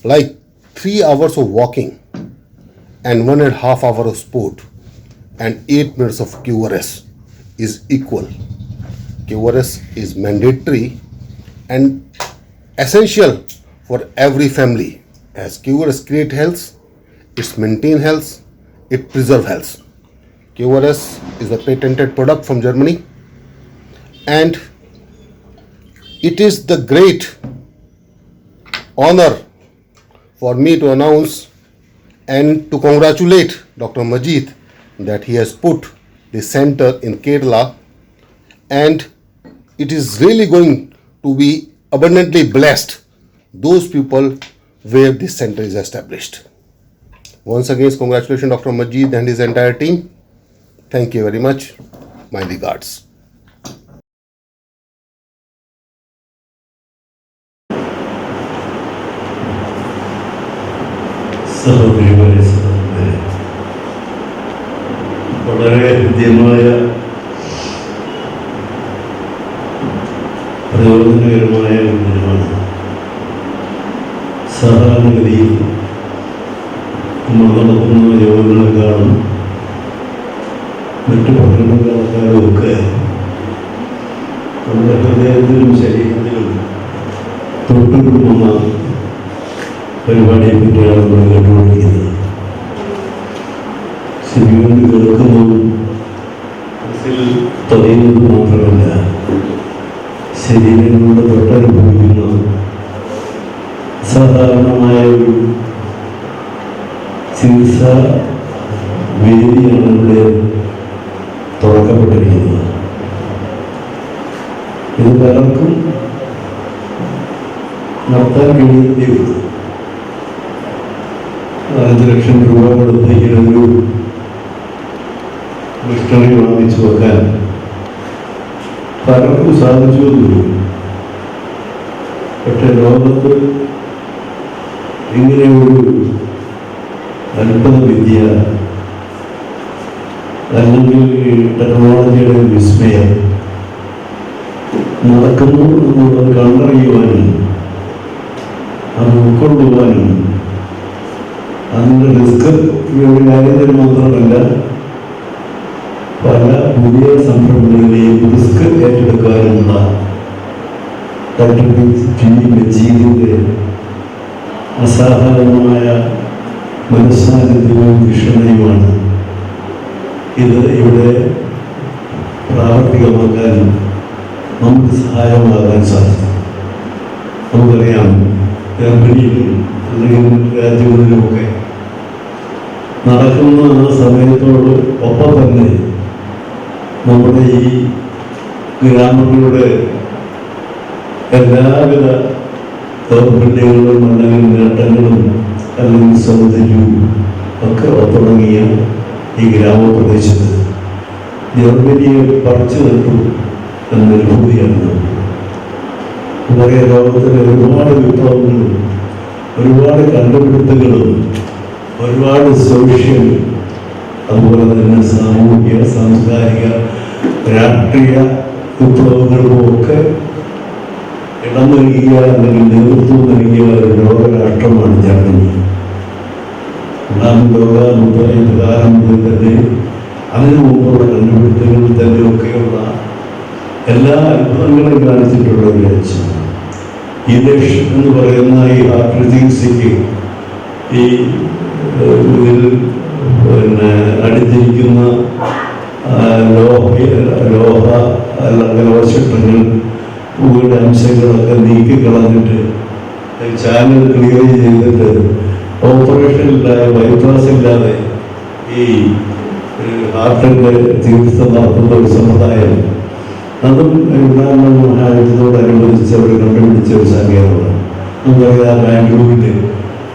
like 3 hours of walking and 1.5 hours of sport and 8 minutes of QRS is equal. QRS is mandatory and essential for every family, as QRS create health, it's maintain health, it preserve health. QRS is a patented product from Germany, and it is the great honor for me to announce and to congratulate Dr. Majeed that he has put the center in Kerala, and it is really going to be abundantly blessed those people where this center is established. Once again, congratulations Dr. Majeed and his entire team. Thank you very much. My regards. സഹോദരിമാരെ, വളരെ ഹൃദ്യമായ പ്രയോജനകരമായ ഒരു ദിനമാണ്. സാധാരണഗതിയിൽ നമ്മൾ നടത്തുന്ന യോഗങ്ങളെക്കാളും മറ്റു പഠനങ്ങളെക്കാളും ഒക്കെ നമ്മുടെ ഹൃദയത്തിലും ശരീരത്തിലും തൊട്ടുകൊടുക്കുന്ന പരിപാടിയെ പറ്റിയാണ് നമ്മൾ കേട്ടുകൊണ്ടിരിക്കുന്നത്. ശരികൊണ്ട് കേൾക്കുന്നതും മനസ്സിൽ പറയുന്നത് മാത്രമല്ല, ശരീരങ്ങളുടെ തൊട്ടനുഭവിക്കുന്ന അസാധാരണമായ ഒരു ചികിത്സാ വേദിയാണ് ഇവിടെ തുറക്കപ്പെട്ടിരിക്കുന്നത്. ഇത് പലർക്കും നടത്താൻ കഴിയുന്നതേയുള്ളൂ. 5 ലക്ഷം രൂപ കൊടുത്ത് ഇങ്ങനൊരു മിഷണറി വാങ്ങിച്ചു വെക്കാൻ പലർക്കും സാധിച്ചു വരും. പക്ഷെ ലോകത്ത് ഇങ്ങനെയൊരു അത്ഭുത വിദ്യ അല്ലെങ്കിൽ ടെക്നോളജിയുടെ വിസ്മയം നടക്കുന്നു എന്നുള്ളത് കണ്ടറിയുവാനും അത് ഉൾക്കൊള്ളുവാനും അതിൻ്റെ റിസ്ക് കാര്യത്തിൽ മാത്രമല്ല, പല പുതിയ സംരംഭങ്ങളെയും റിസ്ക് ഏറ്റെടുക്കാനുള്ള ഡോക്ടർ V മജീദിൻ്റെ അസാധാരണമായ മനസ്സാന്നിധ്യവും വിഷണയുമാണ് ഇത് ഇവിടെ പ്രാവർത്തികമാക്കാൻ നമുക്ക് സഹായമാകാൻ സാധിക്കും. നമുക്കറിയാം, ജർമ്മനിയിലും അല്ലെങ്കിൽ രാജ്യങ്ങളിലുമൊക്കെ നടക്കുന്ന ആ സമയത്തോട് ഒപ്പം തന്നെ നമ്മുടെ ഈ ഗ്രാമങ്ങളുടെ എല്ലാവിധ ദൗർബല്യങ്ങളും അല്ലെങ്കിൽ നേട്ടങ്ങളും അല്ലെങ്കിൽ സൗന്ദര്യവും ഒക്കെ ഒത്തുടങ്ങിയ ഈ ഗ്രാമപ്രദേശത്ത് ജർമ്മനിയെ പറിച്ചു നട്ടു എന്നനുഭൂതിയാണ്. കുറേ ലോകത്തിലെ ഒരുപാട് വിപ്ലവങ്ങളും ഒരുപാട് കണ്ടുപിടുത്തങ്ങളും ഒരുപാട് സോഷ്യൽ, അതുപോലെ തന്നെ സാമൂഹിക, സാംസ്കാരിക, രാഷ്ട്രീയ വിപ്ലവങ്ങളും ഒക്കെ ഇടം നൽകിയ അല്ലെങ്കിൽ നേതൃത്വം നൽകിയ ഒരു ലോകരാഷ്ട്രമാണ് ജർമ്മനി. 2ാം ലോകകാലം മുതൽ തന്നെ അതിനു മുമ്പുള്ള കണ്ടുപിടുത്തങ്ങളിൽ തന്നെയൊക്കെയുള്ള എല്ലാ അത്ഭുതങ്ങളും കാണിച്ചിട്ടുള്ള ഒരു രാജ്യമാണ്. ഈ ലക്ഷ്യം എന്ന് പറയുന്ന ഈ ഹാർട്ട് ചികിത്സയ്ക്ക് ഈ ഇതിൽ അടിഞ്ഞിരിക്കുന്ന ലോഹശട്ടങ്ങൾ, പുകയുടെ അംശങ്ങളൊക്കെ നീക്കിക്കളഞ്ഞിട്ട് ചാനൽ ക്ലിയർ ചെയ്തിട്ട് ഓപ്പറേഷൻ ഇല്ലാതെ, ബൈപ്പാസ് ഇല്ലാതെ ഈ ഹാർട്ടിൻ്റെ ചികിത്സ നടത്തുന്ന ഒരു സമ്പ്രദായം, അതും 2ാം മഹായുദ്ധത്തോടനുബന്ധിച്ച് അവർ കണ്ടുപിടിച്ച ഒരു സാങ്കേതികമാണ്. നമുക്കറിയാം, ബാംഗ്ലൂരിൽ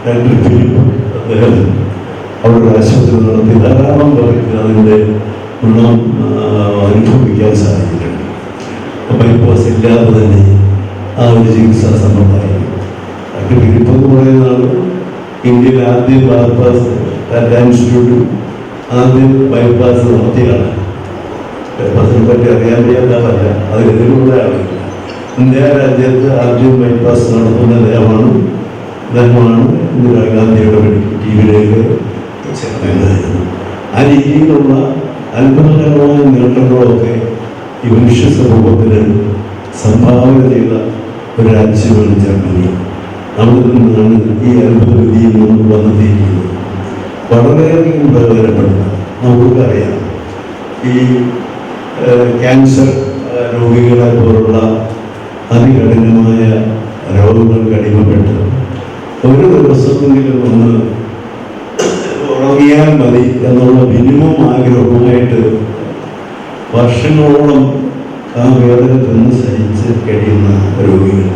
ഡോക്ടർ ഫിലിപ്പ് അദ്ദേഹം അവിടെ ആശുപത്രി നടത്തി ധാരാളം പേർക്ക് അതിൻ്റെ ഗുണം അനുഭവിക്കാൻ സാധിച്ചിട്ടുണ്ട്. ബൈപ്പാസ് ഇല്ലാതെ തന്നെ ആ ഒരു ചികിത്സാ സമ്പ്രദായം. ഇപ്പം കുറേ നാൾ ഇന്ത്യയിൽ ആദ്യം ബൈപ്പാസ് ഇൻസ്റ്റിറ്റ്യൂട്ട് ആദ്യം ബൈപ്പാസ് നടത്തിയാണ്. ബൈപ്പാസിനെ പറ്റി അറിയാൻ വയ്യാത്തതല്ല, അതിനെതിരുള്ള ആളില്ല. ഇന്ത്യ രാജ്യത്ത് ആദ്യം ബൈപ്പാസ് നടത്തുന്ന അദ്ദേഹമാണ് ഇന്ദിരാഗാന്ധിയുടെ മെഡിക്കൽ ടീമിലേക്ക് ചേർന്നതായിരുന്നു. ആ രീതിയിലുള്ള അത്ഭുതകരമായ നേട്ടങ്ങളൊക്കെ ഈ മനുഷ്യ സമൂഹത്തിന് സംഭാവന ചെയ്ത ഒരു രാജ്യമാണ് ജർമ്മനി. അവിടെ നിന്നാണ് ഈ അത്ഭുത വിധിയിൽ നിന്ന് വന്നെത്തിയിരിക്കുന്നത്. വളരെയധികം പ്രയോജനപ്പെടുന്ന നമുക്കറിയാം, ഈ ക്യാൻസർ രോഗികളെ പോലുള്ള അതികഠിനമായ രോഗങ്ങൾക്ക് അടിമപ്പെട്ട് ഒരു ദിവസമെങ്കിലും ഒന്ന് ഉറങ്ങിയാൽ മതി എന്നുള്ള മിനിമം ആഗ്രഹമായിട്ട് വർഷങ്ങളോളം ആ വേദന തിന്ന് സഹിച്ച് കഴിയുന്ന രോഗികൾ,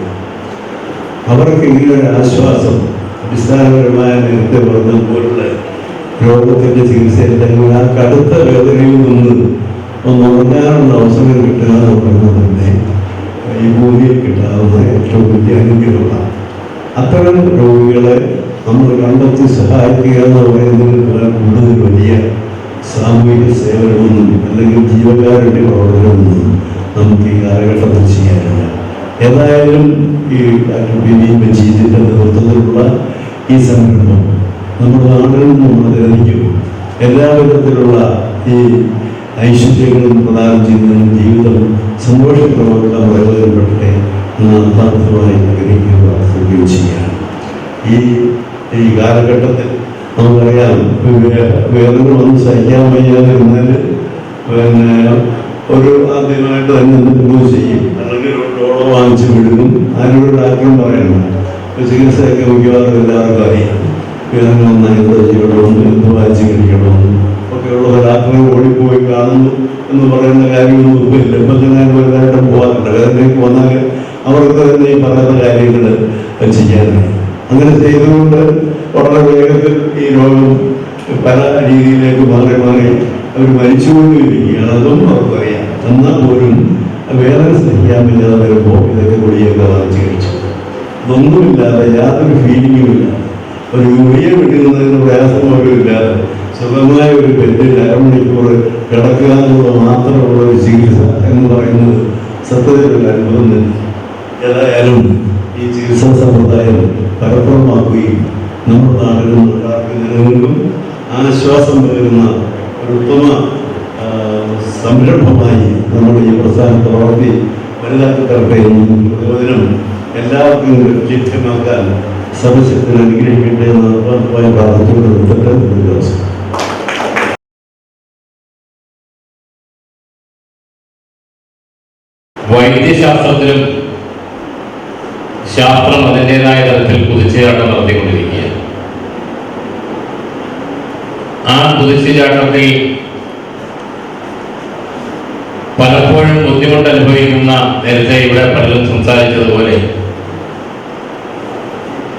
അവർക്ക് ഇങ്ങനെ ഒരു ആശ്വാസം അടിസ്ഥാനപരമായ നേരത്തെ പറഞ്ഞ പോലുള്ള രോഗത്തിൻ്റെ ചികിത്സയില്ലെങ്കിൽ ആ കടുത്ത വേദനയിൽ നിന്ന് ഒന്ന് ഉറങ്ങാനുള്ള അവസരം കിട്ടുക എന്ന് പറയുന്നത് തന്നെ ഈ ഭൂമിയിൽ കിട്ടാവുന്ന ഏറ്റവും വലിയ അനുഗ്രഹമാണ്. അത്തരം രോഗികളെ നമ്മൾ കണ്ടെത്തി സഹായിക്കുക എന്ന് പറയുന്നതിന് കൂടുതൽ വലിയ സാമൂഹിക സേവനമൊന്നും അല്ലെങ്കിൽ ജീവകാരുണ്യ പ്രവർത്തനമൊന്നും നമുക്ക് ഈ കാലഘട്ടത്തിൽ ചെയ്യാനില്ല. ഏതായാലും ഈ ഡോക്ടർ V മജീദിൻ്റെ നേതൃത്വത്തിലുള്ള ഈ സംരംഭം നമ്മുടെ നാട്ടിൽ നമ്മൾ തിരഞ്ഞിക്കും എല്ലാ വിധത്തിലുള്ള ഈ ഐശ്വര്യങ്ങളും പ്രദാനം ചെയ്യുന്നതിനും ജീവിതം സന്തോഷപ്രദമാക്കാൻ പ്രയോജനപ്പെടട്ടെ എന്ന് ആത്മാർത്ഥമായി ആഗ്രഹിക്കുകയും പ്രാർത്ഥിക്കുകയും ചെയ്യാം. ഈ കാലഘട്ടത്തിൽ നമുക്കറിയാം, വേദന വന്ന് സഹിക്കാൻ വയ്യാതിരുന്നാൽ ഒരു ആദ്യമായിട്ട് തന്നെ എന്തെങ്കിലും ചെയ്യും, അല്ലെങ്കിൽ ഒരു ഡോളോ വാങ്ങിച്ച് വിടും. ആരോട് ഡാക്ടറും പറയണം. ചികിത്സയൊക്കെ മിക്കവാറും എല്ലാവർക്കും അറിയാം. വേദന വന്നാൽ എന്താ ചെയ്യണമെന്ന്, എന്ത് വായിച്ച് കഴിക്കണമെന്ന് ഒക്കെയുള്ള ഡാക്ടറെ ഓടിപ്പോയി കാണുന്നു എന്ന് പറയുന്ന കാര്യമൊന്നും ഇല്ല. ഇപ്പം തന്നെ വലുതായിട്ട് പോകാറുണ്ട്. വേദനയ്ക്ക് വന്നാൽ അവർക്ക് തന്നെ ഈ പറയുന്ന കാര്യങ്ങൾ ചെയ്യാനാണ്. അങ്ങനെ ചെയ്തുകൊണ്ട് വളരെ വേഗത്തിൽ ഈ രോഗം പല രീതിയിലേക്ക് മാറി അവർ മരിച്ചുകൊണ്ടിരിക്കുകയാണ്. അതും അവർക്കറിയാം. എന്നാൽ പോലും വേദന സഹിക്കാൻ പറ്റാതെ വരുമ്പോൾ ഇതൊക്കെ ഗുളിയൊക്കെ വാങ്ങിച്ച് കഴിച്ചു. ഇതൊന്നുമില്ലാതെ യാതൊരു ഫീലിങ്ങും ഇല്ലാതെ, ഒരു ഗുളിയെ വിടുന്നതിന് പ്രയാസം പോലും ഇല്ലാതെ സുഖമായ ഒരു ബെഡിൽ അരമണിക്കൂർ കിടക്കുക എന്നുള്ളത് മാത്രമുള്ള ഒരു ചികിത്സ എന്ന് പറയുന്നത് സത്യത്തിൽ അത്ഭുതം തന്നെ. ഏതായാലും ഈ ചികിത്സാ സമ്പ്രദായം ഫലപ്രദമാക്കുകയും നമ്മുടെ നാട്ടിലും നാട്ടാർക്കും ജനങ്ങൾക്കും ആശ്വാസം പകരുന്ന ഒരു ഉത്തമ സംരംഭമായി നമ്മൾ ഈ പ്രസ്ഥാന പ്രവൃത്തി വലുതാക്കി തരട്ടെ എന്നും പ്രയോജനം എല്ലാവർക്കും ലഭ്യമാക്കാൻ സർവശക്തി അനുഗ്രഹിക്കട്ടെ എന്ന് ആത്മാർത്ഥമായി പ്രാർത്ഥിച്ചുകൊണ്ട് നിർത്തട്ടെ. ദിവസം വൈദ്യശാസ്ത്രത്തിലും ശാസ്ത്രം അതിൻ്റെതായ തരത്തിൽ കുതിച്ചുചാട്ടം നടത്തിക്കൊണ്ടിരിക്കുകയാണ്. ആ കുതിച്ചുചാട്ടത്തിൽ പലപ്പോഴും ബുദ്ധിമുട്ട് അനുഭവിക്കുന്ന, നേരത്തെ ഇവിടെ പലരും സംസാരിച്ചതുപോലെ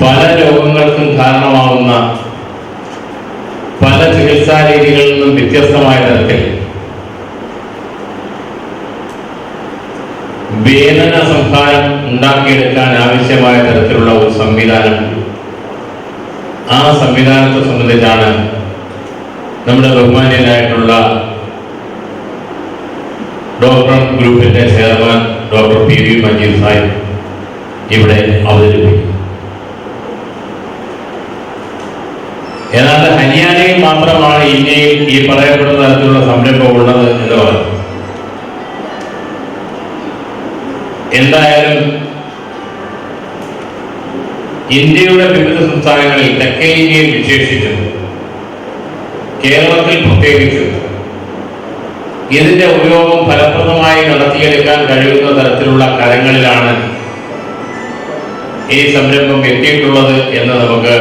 പല രോഗങ്ങൾക്കും കാരണമാകുന്ന പല ചികിത്സാ രീതികളിൽ നിന്നും വ്യത്യസ്തമായ തരത്തിൽ വേദന സംഹാരം ഉണ്ടാക്കിയെടുക്കാൻ ആവശ്യമായ തരത്തിലുള്ള ഒരു സംവിധാനം, ആ സംവിധാനത്തെ സംബന്ധിച്ചാണ് നമ്മുടെ ബഹുമാന്യനായിട്ടുള്ള ഡോക്ടർ ഗ്രൂപ്പിന്റെ chairman doctor V Majeed Sahib ഇവിടെ അവതരിപ്പിക്കും. ഏതാണ്ട് ഹരിയാനയിൽ മാത്രമാണ് ഇന്ത്യയിൽ ഈ പറയപ്പെടുന്ന തരത്തിലുള്ള സംരംഭം ഉള്ളത് എന്ന് പറഞ്ഞു. എന്തായാലും ഇന്ത്യയുടെ വിവിധ സംസ്ഥാനങ്ങളിൽ, തെക്കേ ഇന്ത്യയിൽ വിശേഷിച്ചും കേരളത്തിൽ പ്രത്യേകിച്ചും ഇതിന്റെ ഉപയോഗം ഫലപ്രദമായി നടത്തിയെടുക്കാൻ കഴിയുന്ന തരത്തിലുള്ള കരങ്ങളിലാണ് ഈ സംരംഭം എത്തിയിട്ടുള്ളത് എന്ന് നമുക്ക്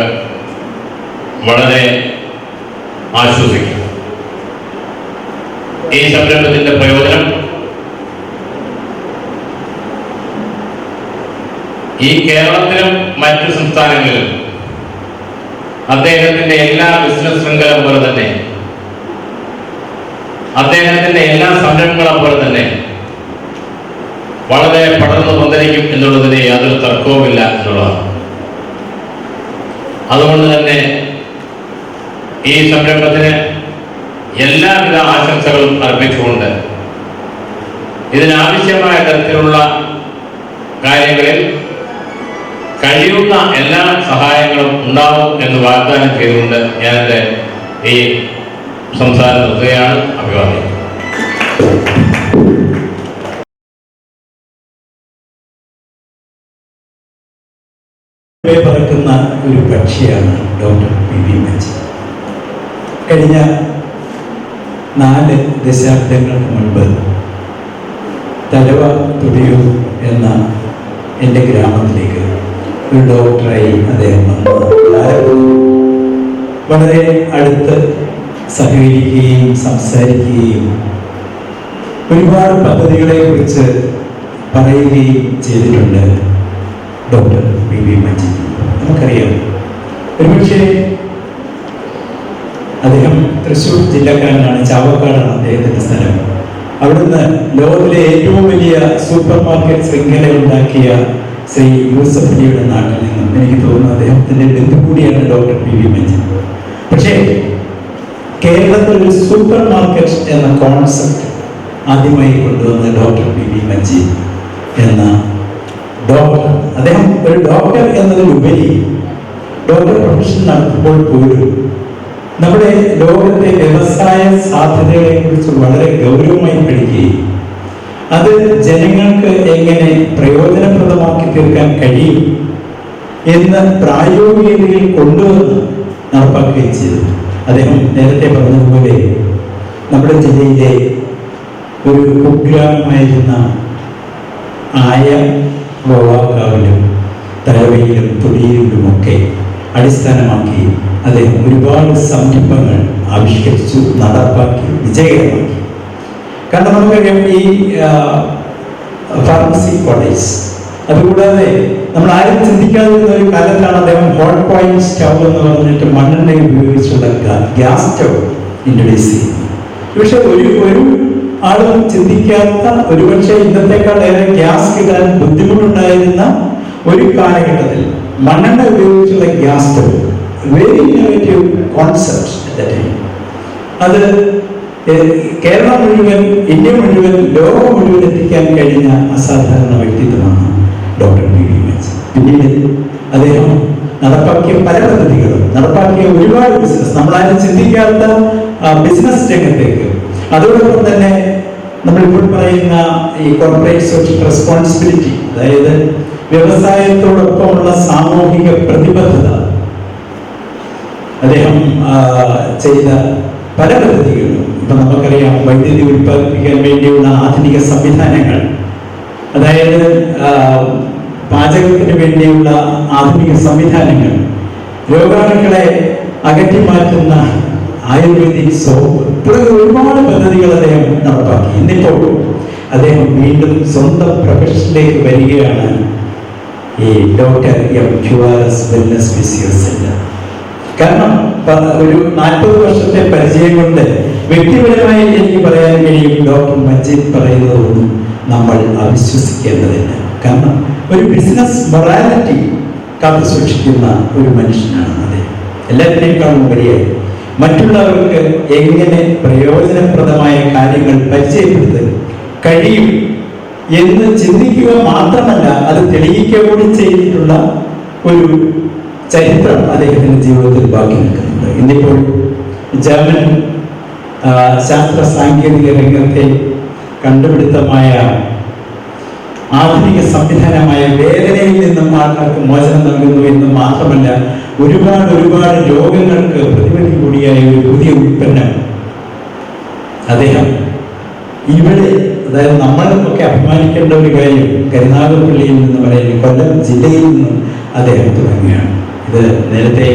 വളരെ ആശ്വസിക്കാം. ഈ സംരംഭത്തിന്റെ പ്രയോജനം ഈ കേരളത്തിലും മറ്റു സംസ്ഥാനങ്ങളിലും അദ്ദേഹത്തിന്റെ എല്ലാ ബിസിനസ് ശൃംഖല പോലെ തന്നെ, അദ്ദേഹത്തിന്റെ എല്ലാ സംരംഭങ്ങളെ പോലെ തന്നെ വളരെ പടർന്നു പന്തലിക്കും എന്നുള്ളതിന് യാതൊരു തർക്കവുമില്ല എന്നുള്ളതാണ്. അതുകൊണ്ട് തന്നെ ഈ സംരംഭത്തിന് എല്ലാവിധ ആശംസകളും അർപ്പിച്ചുകൊണ്ട് ഇതിനാവശ്യമായ തരത്തിലുള്ള കാര്യങ്ങളിൽ കഴിയുന്ന എല്ലാ സഹായങ്ങളും ഉണ്ടാവും എന്ന് വാഗ്ദാനം ചെയ്തുകൊണ്ട് ഞാൻ എൻ്റെ ഈ സംസാരം നിർത്തുകയാണ്. അഭിവാദ്യം. പറക്കുന്ന ഒരു പക്ഷിയാണ് ഡോക്ടർ V മജീദ്. കഴിഞ്ഞ 4 ദശാബ്ദങ്ങൾക്ക് മുൻപ് തലവ തുടിയൂർ എന്ന എൻ്റെ ഗ്രാമത്തിലേക്ക് ഒരു ഡോക്ടറായി അദ്ദേഹം വളരെ അടുത്ത് സഹകരിക്കുകയും സംസാരിക്കുകയും ഒരുപാട് പദ്ധതികളെ കുറിച്ച് പറയുകയും ചെയ്തിട്ടുണ്ട് ഡോക്ടർ V മജീദ്. നമുക്കറിയാം, ഒരുപക്ഷെ അദ്ദേഹം തൃശ്ശൂർ ജില്ലക്കാരനാണ്, ചാവക്കാടാണ് അദ്ദേഹത്തിൻ്റെ സ്ഥലം. അവിടുന്ന് ലോകത്തിലെ ഏറ്റവും വലിയ സൂപ്പർ മാർക്കറ്റ് ശൃംഖല ഉണ്ടാക്കിയ ശ്രീ യൂസഫലിയുടെ നാട്ടിൽ നിന്നും എനിക്ക് തോന്നുന്നു അദ്ദേഹത്തിൻ്റെ ബന്ധു കൂടിയാണ് ഡോക്ടർ V മജീദ്. പക്ഷേ കേരളത്തിൽ ഒരു സൂപ്പർ മാർക്കറ്റ് എന്ന കോൺസെപ്റ്റ് ആദ്യമായി കൊണ്ടുവന്ന ഡോക്ടർ V മജീദ് എന്ന ഡോക്ടർ. അദ്ദേഹം ഒരു ഡോക്ടർ എന്നതിലുപരി ഡോക്ടർ പ്രൊഫഷൻ നടത്തുമ്പോൾ പോലും നമ്മുടെ ലോകത്തെ വ്യവസായ സാധ്യതകളെ കുറിച്ച് വളരെ ഗൗരവമായി പഠിക്കുകയും അത് ജനങ്ങൾക്ക് എങ്ങനെ പ്രയോജനപ്രദമാക്കി തീർക്കാൻ കഴിയും എന്ന് പ്രായോഗികതയിൽ കൊണ്ടുവന്ന് നടപ്പാക്കുകയും ചെയ്തു. അദ്ദേഹം നേരത്തെ പറഞ്ഞതുപോലെ നമ്മുടെ ജില്ലയിലെ ഒരു കുഗ്രാമമായിരുന്ന ഗോവാക്കാവിലും തലവയിലും തുടിയിലുമൊക്കെ അടിസ്ഥാനമാക്കി അദ്ദേഹം ഒരുപാട് സംരംഭങ്ങൾ ആവിഷ്കരിച്ചു, നടപ്പാക്കി, വിജയകരമാക്കി. കാരണം നമുക്കറിയാം, ഈ ഫാർമസി കോളേജ്, അതുകൂടാതെ നമ്മൾ ആരും ചിന്തിക്കാതിരുന്ന ഒരു കാലത്താണ് അദ്ദേഹം ഹോട്ട് പോയിന്റ് സ്റ്റൗ എന്ന് പറഞ്ഞിട്ട് മണ്ണെണ്ണ ഉപയോഗിച്ചുള്ള ഗ്യാസ് സ്റ്റൗ ഇൻട്രൊഡ്യൂസ് ചെയ്യുന്നത്. പക്ഷെ ഒരു ആളും ചിന്തിക്കാത്ത, ഒരുപക്ഷെ ഇന്നത്തെക്കാൾ ഏറെ ഗ്യാസ് കിട്ടാൻ ബുദ്ധിമുട്ടുണ്ടായിരുന്ന ഒരു കാലഘട്ടത്തിൽ മണ്ണെണ്ണ ഉപയോഗിച്ചുള്ള gas stove, very innovative concept. അത് കേരളം മുഴുവൻ, ഇന്ത്യ മുഴുവൻ, ലോകം മുഴുവൻ എത്തിക്കാൻ കഴിഞ്ഞ അസാധാരണ വ്യക്തിത്വമാണ് ഡോക്ടർ V മജീദ്. പിന്നീട് അദ്ദേഹം നടപ്പാക്കിയ പല പദ്ധതികളും, നടപ്പാക്കിയ ഒരുപാട് ബിസിനസ്, നമ്മളാരും ചിന്തിക്കാത്ത ബിസിനസ് രംഗത്തേക്ക്, അതോടൊപ്പം തന്നെ നമ്മളിപ്പോൾ പറയുന്ന ഈ കോർപ്പറേറ്റ് സോഷ്യൽ റെസ്പോൺസിബിലിറ്റി, അതായത് വ്യവസായത്തോടൊപ്പമുള്ള സാമൂഹിക പ്രതിബദ്ധത, അദ്ദേഹം ചെയ്ത പല പദ്ധതികളും. ഇപ്പൊ നമുക്കറിയാം, വൈദ്യുതി ഉൽപ്പാദിപ്പിക്കാൻ വേണ്ടിയുള്ള ആധുനിക സംവിധാനങ്ങൾ, അതായത് പാചകത്തിന് വേണ്ടിയുള്ള ആധുനിക സംവിധാനങ്ങൾ, രോഗാണുക്കളെ അകറ്റി മാറ്റുന്ന ആയുർവേദിക് സോപ്പ്, തുടങ്ങിയ ഒരുപാട് പദ്ധതികൾ അദ്ദേഹം നടപ്പാക്കി. ഇന്നിപ്പോൾ അദ്ദേഹം വീണ്ടും സ്വന്തം പ്രൊഫഷനിലേക്ക് വരികയാണ്, ഈ doctor QRS wellness physio centre. കാരണം ഒരു 40 വർഷത്തെ പരിചയം കൊണ്ട് വ്യക്തിപരമായി എനിക്ക് പറയാൻ കഴിയും, ഡോക്ടർ മജീദ് പറയുന്നതൊന്നും നമ്മൾ അവിശ്വസിക്കേണ്ടതില്ല. കാരണം ഒരു ബിസിനസ് മൊറാലിറ്റി കാത്തു സൂക്ഷിക്കുന്ന ഒരു മനുഷ്യനാണ് അദ്ദേഹം. എല്ലാത്തിനേക്കാളും ഉപരിയായി മറ്റുള്ളവർക്ക് എങ്ങനെ പ്രയോജനപ്രദമായ കാര്യങ്ങൾ പരിചയപ്പെടുത്താൻ കഴിയും എന്ന് ചിന്തിക്കുക മാത്രമല്ല, അത് തെളിയിക്കുക കൂടി ചെയ്തിട്ടുള്ള ഒരു ചരിത്രം അദ്ദേഹത്തിന്റെ ജീവിതത്തിൽ ബാക്കി നിൽക്കുന്നുണ്ട്. ഇന്നിപ്പോൾ ജർമ്മൻ ശാസ്ത്ര സാങ്കേതിക രംഗത്തെ കണ്ടുപിടുത്തമായ ആധുനിക സംവിധാനമായ വേദനയിൽ നിന്നും ആൾക്കാർക്ക് മോചനം നൽകുന്നു എന്ന് മാത്രമല്ല, ഒരുപാട് രോഗങ്ങൾക്ക് പ്രതിവിധി കൂടിയായ ഒരു പുതിയ ഉൽപ്പന്നം അദ്ദേഹം ഇവിടെ, അതായത് നമ്മളൊക്കെ അഭിമാനിക്കേണ്ട ഒരു കാര്യം, കരുനാഗപ്പള്ളിയിൽ നിന്ന് പറയുന്നത് കൊല്ലം ജില്ലയിൽ നിന്നും അദ്ദേഹം തുടങ്ങുകയാണ്. ഇത് നേരത്തെ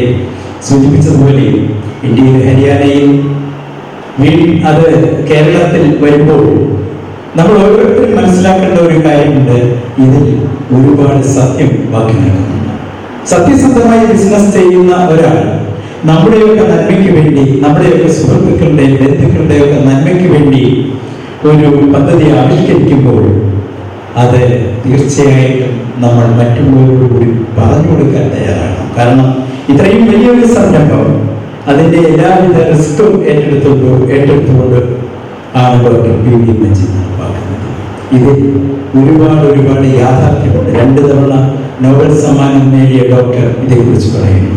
സൂചിപ്പിച്ചതുപോലെ ഇന്ത്യയിൽ ഹരിയാനയിൽ അത് കേരളത്തിൽ വരുമ്പോൾ നമ്മൾ ഓരോരുത്തരും മനസ്സിലാക്കേണ്ട ഒരു കാര്യമുണ്ട്, ഇതിൽ ഒരുപാട് സത്യം ബാക്കി നിൽക്കുന്നുണ്ട്. സത്യസന്ധമായി ബിസിനസ് ചെയ്യുന്ന ഒരാൾ നമ്മുടെയൊക്കെ നന്മയ്ക്ക് വേണ്ടി, നമ്മുടെയൊക്കെ സുഹൃത്തുക്കളുടെയും ബന്ധുക്കളുടെയൊക്കെ നന്മയ്ക്ക് വേണ്ടി ഒരു പദ്ധതി ആവിഷ്കരിക്കുമ്പോൾ അത് തീർച്ചയായിട്ടും നമ്മൾ മറ്റുള്ളവരോട് കൂടി പറഞ്ഞു കൊടുക്കാൻ തയ്യാറാണ്. കാരണം ഇത്രയും വലിയൊരു സംരംഭം അതിൻ്റെ എല്ലാവിധ റിസ്ക്കും ഏറ്റെടുത്തുകൊണ്ട് ആണ് ഡോക്ടർ പി വി മജീദ് നടപ്പാക്കുന്നത്. ഇതിൽ ഒരുപാട് യാഥാർത്ഥ്യമുണ്ട്. 2 തവണ നോബൽ സമ്മാനം നേടിയ ഡോക്ടർ ഇതേക്കുറിച്ച് പറയുന്നു.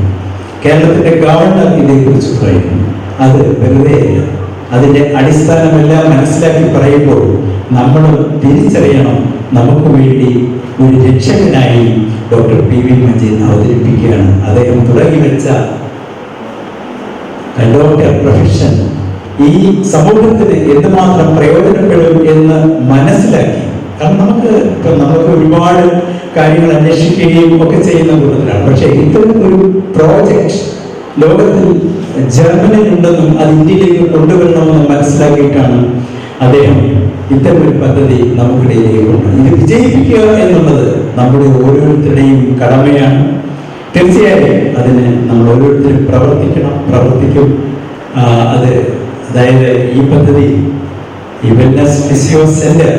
കേരളത്തിൻ്റെ ഗവർണർ ഇതേക്കുറിച്ച് പറയുന്നു. അത് വെറുതെയല്ല. അതിൻ്റെ അടിസ്ഥാനമെല്ലാം മനസ്സിലാക്കി പറയുമ്പോൾ നമ്മൾ തിരിച്ചറിയണം, നമുക്ക് വേണ്ടി ഒരു രക്ഷകനായി ഡോക്ടർ പി വി മജീദ് അവതരിപ്പിക്കുകയാണ്. അദ്ദേഹം തുടങ്ങി വെച്ച ഡോക്ടർ പ്രൊഫഷൻ ഈ സമൂഹത്തിന് എന്തുമാത്രം പ്രയോജനപ്പെടും എന്ന് മനസ്സിലാക്കി. കാരണം നമുക്ക് ഒരുപാട് കാര്യങ്ങൾ അന്വേഷിക്കുകയും ഒക്കെ ചെയ്യുന്ന കൂട്ടത്തിലാണ്. പക്ഷേ ഇത്തരം ഒരു പ്രോജക്റ്റ് ലോകത്തിൽ ജർമ്മനിയിലുണ്ടെന്നും അത് ഇന്ത്യയിലേക്ക് കൊണ്ടുവരണമെന്നും മനസ്സിലാക്കിയിട്ടാണ് അദ്ദേഹം ഇത്തരം ഒരു പദ്ധതി നമുക്കിടയിലേക്ക് കൊണ്ടുവന്നത്. ഇത് വിജയിപ്പിക്കുക എന്നുള്ളത് നമ്മുടെ ഓരോരുത്തരുടെയും കടമയാണ്. തീർച്ചയായും അതിന് നമ്മൾ ഓരോരുത്തരും പ്രവർത്തിക്കും. അതായത് ഈ പദ്ധതി ഈ വെൽനസ് ഫിസിയോ സെന്റർ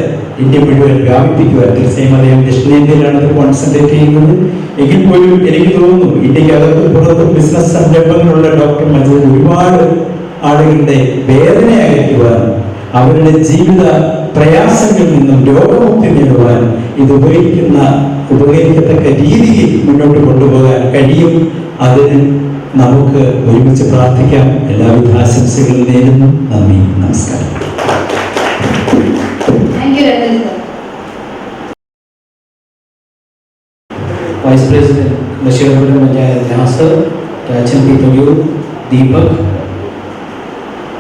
ഇന്ത്യ മുഴുവൻ വ്യാപിപ്പിക്കുക. തീർച്ചയായും അദ്ദേഹം ദക്ഷിണേന്ത്യയിലാണ് അത് കോൺസെൻട്രേറ്റ് ചെയ്യുന്നത്. എങ്കിൽ പോലും എനിക്ക് തോന്നുന്നു ഇന്ത്യക്കകത്ത് പുറത്തും ബിസിനസ് സംരംഭങ്ങളുള്ള ഡോക്ടർ മജീദ് ഒരുപാട് ആളുകളുടെ വേദന അകറ്റുവാൻ, അവരുടെ ജീവിത പ്രയാസങ്ങളിൽ നിന്നും രോഗമുക്തി നേടുവാൻ ഇത് ഉപകരിക്കത്തക്ക രീതിയിൽ മുന്നോട്ട് കൊണ്ടുപോകാൻ കഴിയും. അതിന് നമുക്ക് ഒരുമിച്ച് പ്രാർത്ഥിക്കാം. എല്ലാവിധ ആശംസകളും നേരുന്നു. നന്ദി, നമസ്കാരം. Vice President Bashir Panchayat Nasser, Rachan Pitolu, Deepak,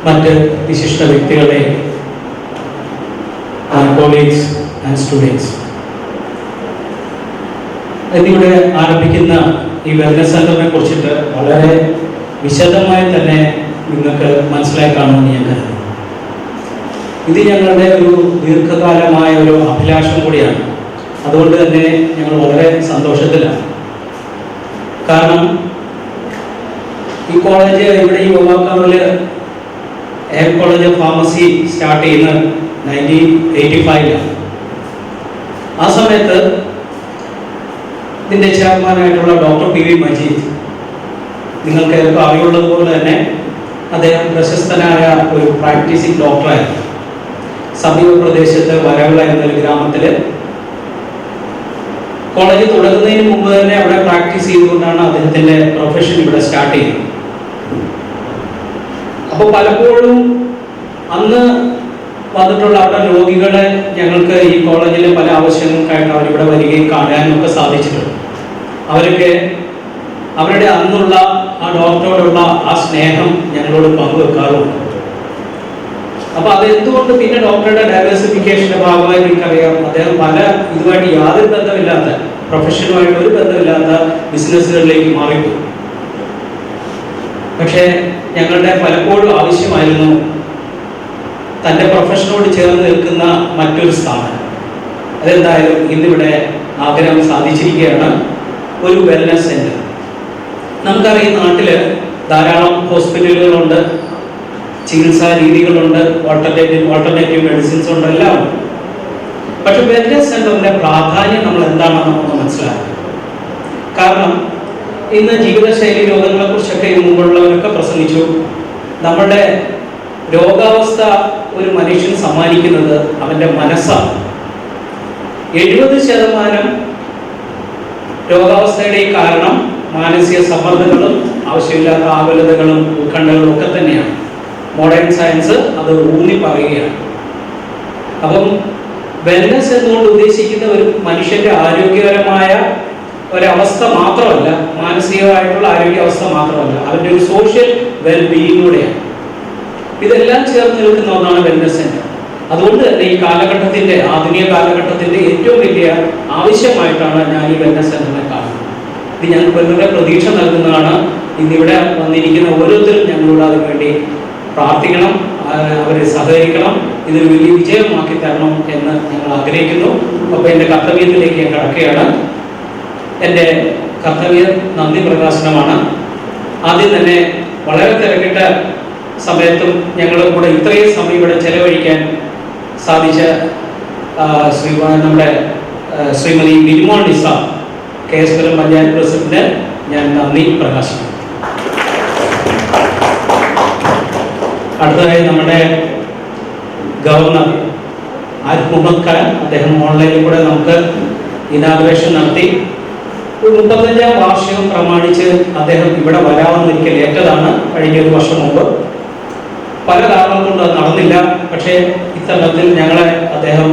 മറ്റ് വിശിഷ്ട വ്യക്തികളെ, കോളീഗ്സ് ആൻഡ് സ്റ്റുഡൻസ്, എന്നിവിടെ ആരംഭിക്കുന്ന ഈ വെൽനസ് സെന്ററിനെ കുറിച്ചിട്ട് വളരെ വിശദമായി തന്നെ നിങ്ങൾക്ക് മനസ്സിലായി കാണുമെന്ന് ഞാൻ കരുതുന്നു. ഇത് ഞങ്ങളുടെ ഒരു ദീർഘകാലമായ ഒരു അഭിലാഷം കൂടിയാണ്. അതുകൊണ്ട് തന്നെ ഞങ്ങൾ വളരെ സന്തോഷത്തിലാണ്. കാരണം ഈ കോളേജ് ഇവിടെ ഈ യുവാക്കളിൽ കോളേജ് ഓഫ് ഫാർമസി സ്റ്റാർട്ട് ചെയ്യുന്നത് 1985 ആ സമയത്ത് ഇതിൻ്റെ ചെയർമാനായിട്ടുള്ള ഡോക്ടർ പി വി മജീദ്, നിങ്ങൾക്ക് ഏതൊക്കെ അറിയുള്ളതുപോലെ തന്നെ അദ്ദേഹം പ്രശസ്തനായ ഒരു പ്രാക്ടീസിംഗ് ഡോക്ടറായിരുന്നു. സമീപ പ്രദേശത്ത് വരവിള എന്നൊരു ഗ്രാമത്തിൽ കോളേജ് തുടങ്ങുന്നതിന് മുമ്പ് തന്നെ അവിടെ പ്രാക്ടീസ് ചെയ്തുകൊണ്ടാണ് അദ്ദേഹത്തിൻ്റെ പ്രൊഫഷൻ ഇവിടെ സ്റ്റാർട്ട് ചെയ്യുന്നത്. അപ്പോൾ പലപ്പോഴും അന്ന് വന്നിട്ടുള്ള അവിടെ രോഗികളെ ഞങ്ങൾക്ക് ഈ കോളേജിലെ പല ആവശ്യങ്ങൾക്കായിട്ട് അവരിവിടെ വരികയും കാണാനും ഒക്കെ സാധിച്ചിട്ടുണ്ട്. അവരൊക്കെ അവരുടെ അന്നുള്ള ആ ഡോക്ടറോടുള്ള ആ സ്നേഹം ഞങ്ങളോട് പങ്കുവെക്കാറുണ്ട്. അപ്പൊ അതെന്തുകൊണ്ട് പിന്നെ ഡോക്ടറുടെ ഡൈവേഴ്സിഫിക്കേഷന്റെ ഭാഗമായി എനിക്കറിയാം, അദ്ദേഹം പല ഇതുമായിട്ട് യാതൊരു ബന്ധമില്ലാത്ത, പ്രൊഫഷനുമായിട്ട് ഒരു ബന്ധമില്ലാത്ത ബിസിനസ്സുകളിലേക്ക് മാറിപ്പോയി. പക്ഷേ ഞങ്ങളുടെ പലപ്പോഴും ആവശ്യമായിരുന്നു തൻ്റെ പ്രൊഫഷനോട് ചേർന്ന് നിൽക്കുന്ന മറ്റൊരു സ്ഥാനം. അതെന്തായാലും ഇന്നിവിടെ ആഗ്രഹം സാധിച്ചിരിക്കുകയാണ്. ഒരു വെൽനസ് സെന്റർ. നമുക്കറിയാം നാട്ടില് ധാരാളം ഹോസ്പിറ്റലുകളുണ്ട്, ചികിത്സാ രീതികളുണ്ട്, ഓൾട്ടർനേറ്റീവ് മെഡിസിൻസ് ഉണ്ട്, എല്ലാം ഉണ്ട്. പക്ഷെ വെൽനസ് സെന്ററിന്റെ പ്രാധാന്യം നമ്മൾ എന്താണെന്ന് നമുക്ക് മനസ്സിലാക്കാം. കാരണം ഇന്ന് ജീവിതശൈലി രോഗങ്ങളെ കുറിച്ചൊക്കെ മുമ്പുള്ളവരൊക്കെ പ്രസംഗിച്ചു. നമ്മുടെ രോഗാവസ്ഥ ഒരു മനുഷ്യൻ സമ്മാനിക്കുന്നത് അവന്റെ മനസ്സാണ്. 70% രോഗാവസ്ഥയുടെ കാരണം മാനസിക സമ്മർദ്ദങ്ങളും ആവശ്യമില്ലാത്ത ആകുലതകളും ഉത്കണ്ഠകളും ഒക്കെ തന്നെയാണ്. മോഡേൺ സയൻസ് അത് ഊന്നി പറയുകയാണ്. അപ്പം വെൽനസ് എന്നുകൊണ്ട് ഉദ്ദേശിക്കുന്ന ഒരു മനുഷ്യന്റെ ആരോഗ്യകരമായ ഒരവസ്ഥ മാത്രമല്ല, മാനസികമായിട്ടുള്ള ആരോഗ്യാവസ്ഥ മാത്രമല്ല, അവന്റെ ഒരു സോഷ്യൽ വെൽബീയിങ്ങൂടെയാണ്. ഇതെല്ലാം ചേർന്ന് നിൽക്കുന്ന ഒന്നാണ് വെൽനസ് സെന്റർ. അതുകൊണ്ട് തന്നെ ഈ കാലഘട്ടത്തിന്റെ, ആധുനിക കാലഘട്ടത്തിന്റെ ഏറ്റവും വലിയ ആവശ്യമായിട്ടാണ് ഞാൻ ഈ വെൽനസ് സെന്ററിനെ കാണുന്നത്. ഇത് ഞങ്ങൾക്ക് വളരെ പ്രതീക്ഷ നൽകുന്നതാണ്. ഇന്നിവിടെ വന്നിരിക്കുന്ന ഓരോരുത്തരും ഞങ്ങളോട് അതിനുവേണ്ടി പ്രാർത്ഥിക്കണം, അവരെ സഹകരിക്കണം, ഇതൊരു വലിയ വിജയമാക്കി തരണം എന്ന് ഞങ്ങൾ ആഗ്രഹിക്കുന്നു. അപ്പോൾ എൻ്റെ കർത്തവ്യത്തിലേക്ക് ഞാൻ കടക്കുകയാണ്. എൻ്റെ കർത്തവ്യം നന്ദി പ്രകാശനമാണ്. ആദ്യം തന്നെ വളരെ തിരക്കിട്ട സമയത്തും ഞങ്ങളുടെ കൂടെ ഇത്രയും സമയം ഇവിടെ ചെലവഴിക്കാൻ സാധിച്ച നമ്മുടെ ശ്രീമതി ബിനിമോൾ നിസ KS പുരം പഞ്ചായത്ത് പ്രസിഡന്റ് ഞാൻ നന്ദി പ്രകാശിക്കുന്നു. അടുത്തതായി നമ്മുടെ ഗവർണർ ആരിഫ് മുഹമ്മദ് ഖാൻ, അദ്ദേഹം ഓൺലൈനിൽ കൂടെ നമുക്ക് ഇനാഗുറേഷൻ നടത്തി. 35ാം വാർഷികം പ്രമാണിച്ച് അദ്ദേഹം ഇവിടെ വരാമെന്നൊരിക്കൽ ഏറ്റതാണ് കഴിഞ്ഞ ഒരു വർഷം മുമ്പ്. പല കാരണങ്ങൾ കൊണ്ട് അത് നടന്നില്ല. പക്ഷേ ഇത്തരത്തിൽ ഞങ്ങളെ അദ്ദേഹം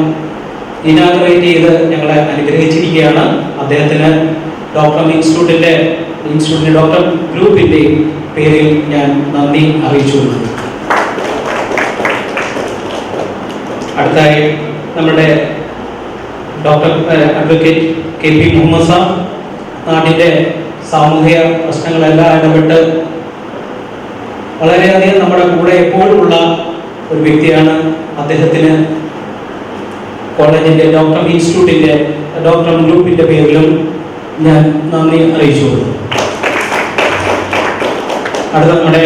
ഇനാഗുറേറ്റ് ചെയ്ത് ഞങ്ങളെ അനുഗ്രഹിച്ചിരിക്കുകയാണ്. അദ്ദേഹത്തിന് ഡോക്ടർ ഇൻസ്റ്റിറ്റ്യൂട്ടിന്റെ ഡോക്ടർ ഗ്രൂപ്പിന്റെ പേരിൽ ഞാൻ നന്ദി അറിയിച്ചു. അടുത്തായി നമ്മുടെ doctor advocate KP Muhammad sir, നാട്ടിൻ്റെ സാമൂഹിക പ്രശ്നങ്ങളെല്ലാം ഇടപെട്ട് വളരെയധികം നമ്മുടെ കൂടെ എപ്പോഴുമുള്ള ഒരു വ്യക്തിയാണ്. അദ്ദേഹത്തിന് കോളേജിൻ്റെ ഡോക്ടർ ഇൻസ്റ്റിറ്റ്യൂട്ടിൻ്റെ ഡോക്ടർ ഗ്രൂപ്പിൻ്റെ പേരിലും ഞാൻ നന്ദി അറിയിച്ചു. അടുത്ത നമ്മുടെ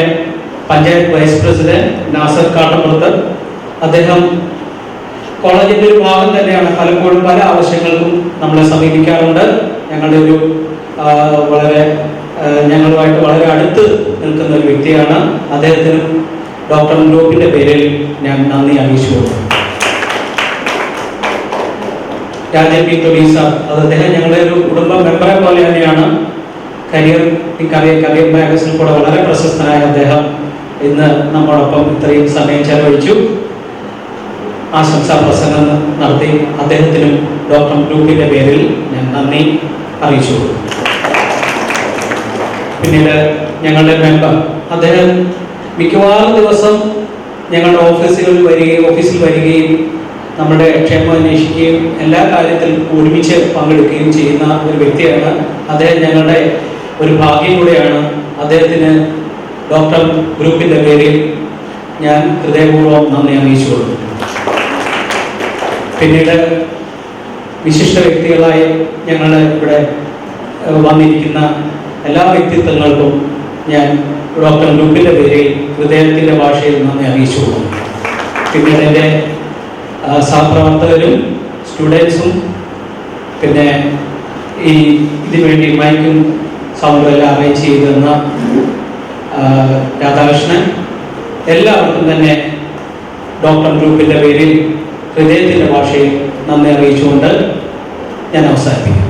പഞ്ചായത്ത് വൈസ് പ്രസിഡന്റ് നാസർ കാട്ടപ്പുറത്ത്, അദ്ദേഹം കോളേജിൻ്റെ ഒരു ഭാഗം തന്നെയാണ്. പലപ്പോഴും പല ആവശ്യങ്ങൾക്കും നമ്മളെ സമീപിക്കാറുണ്ട്. ഞങ്ങളുടെ ഒരു ഞങ്ങളുമായിട്ട് വളരെ അടുത്ത് നിൽക്കുന്ന ഒരു വ്യക്തിയാണ്. അദ്ദേഹത്തിനും ഡോക്ടർ ഗ്രൂപ്പിന്റെ പേരിൽ ഞാൻ നന്ദി അറിയിച്ചു. രാജൻ പി തൊലീസ, അത് അദ്ദേഹം ഞങ്ങളുടെ ഒരു കുടുംബ മെമ്പറെ പോലെ തന്നെയാണ്. കരിയർ മാഗസിനിൽ കൂടെ വളരെ പ്രശസ്തനായ അദ്ദേഹം ഇന്ന് നമ്മോടൊപ്പം ഇത്രയും സമയം ചെലവഴിച്ചു. ആശംസാ പ്രസംഗം നടത്തി. അദ്ദേഹത്തിനും ഡോക്ടർ ഗ്രൂപ്പിന്റെ പേരിൽ ഞാൻ നന്ദി അറിയിച്ചു. പിന്നീട് ഞങ്ങളുടെ മെമ്പർ, അദ്ദേഹം മിക്കവാറും ദിവസം ഞങ്ങളുടെ ഓഫീസിൽ വരികയും നമ്മുടെ ക്ഷേമം അന്വേഷിക്കുകയും എല്ലാ കാര്യത്തിലും ഒരുമിച്ച് പങ്കെടുക്കുകയും ചെയ്യുന്ന ഒരു വ്യക്തിയാണ്. അദ്ദേഹം ഞങ്ങളുടെ ഒരു ഭാഗ്യം കൂടെയാണ്. അദ്ദേഹത്തിന് ഡോക്ടർ ഗ്രൂപ്പിന്റെ പേരിൽ ഞാൻ ഹൃദയപൂർവ്വം നന്ദി അറിയിച്ചു കൊടുക്കുന്നു. പിന്നീട് വിശിഷ്ട വ്യക്തികളായി ഞങ്ങൾ ഇവിടെ വന്നിരിക്കുന്ന എല്ലാ വ്യക്തിത്വങ്ങൾക്കും ഞാൻ ഡോക്ടർ ഗ്രൂപ്പിൻ്റെ പേരിൽ ഹൃദയത്തിൻ്റെ ഭാഷയിൽ നന്ദി അറിയിച്ചു കൊടുക്കുന്നു. പിന്നീട് എൻ്റെ സഹപ്രവർത്തകരും സ്റ്റുഡൻസും പിന്നെ ഇതിനുവേണ്ടി മൈക്കും സൗണ്ടും എല്ലാം അറേഞ്ച് ചെയ്തു തന്ന രാധാകൃഷ്ണൻ, എല്ലാവർക്കും തന്നെ ഡോക്ടർ ഗ്രൂപ്പിൻ്റെ പേരിൽ ഹൃദയത്തിൻ്റെ ഭാഷയിൽ നന്ദി അറിയിച്ചുകൊണ്ട് ഞാൻ അവസാനിപ്പിക്കും.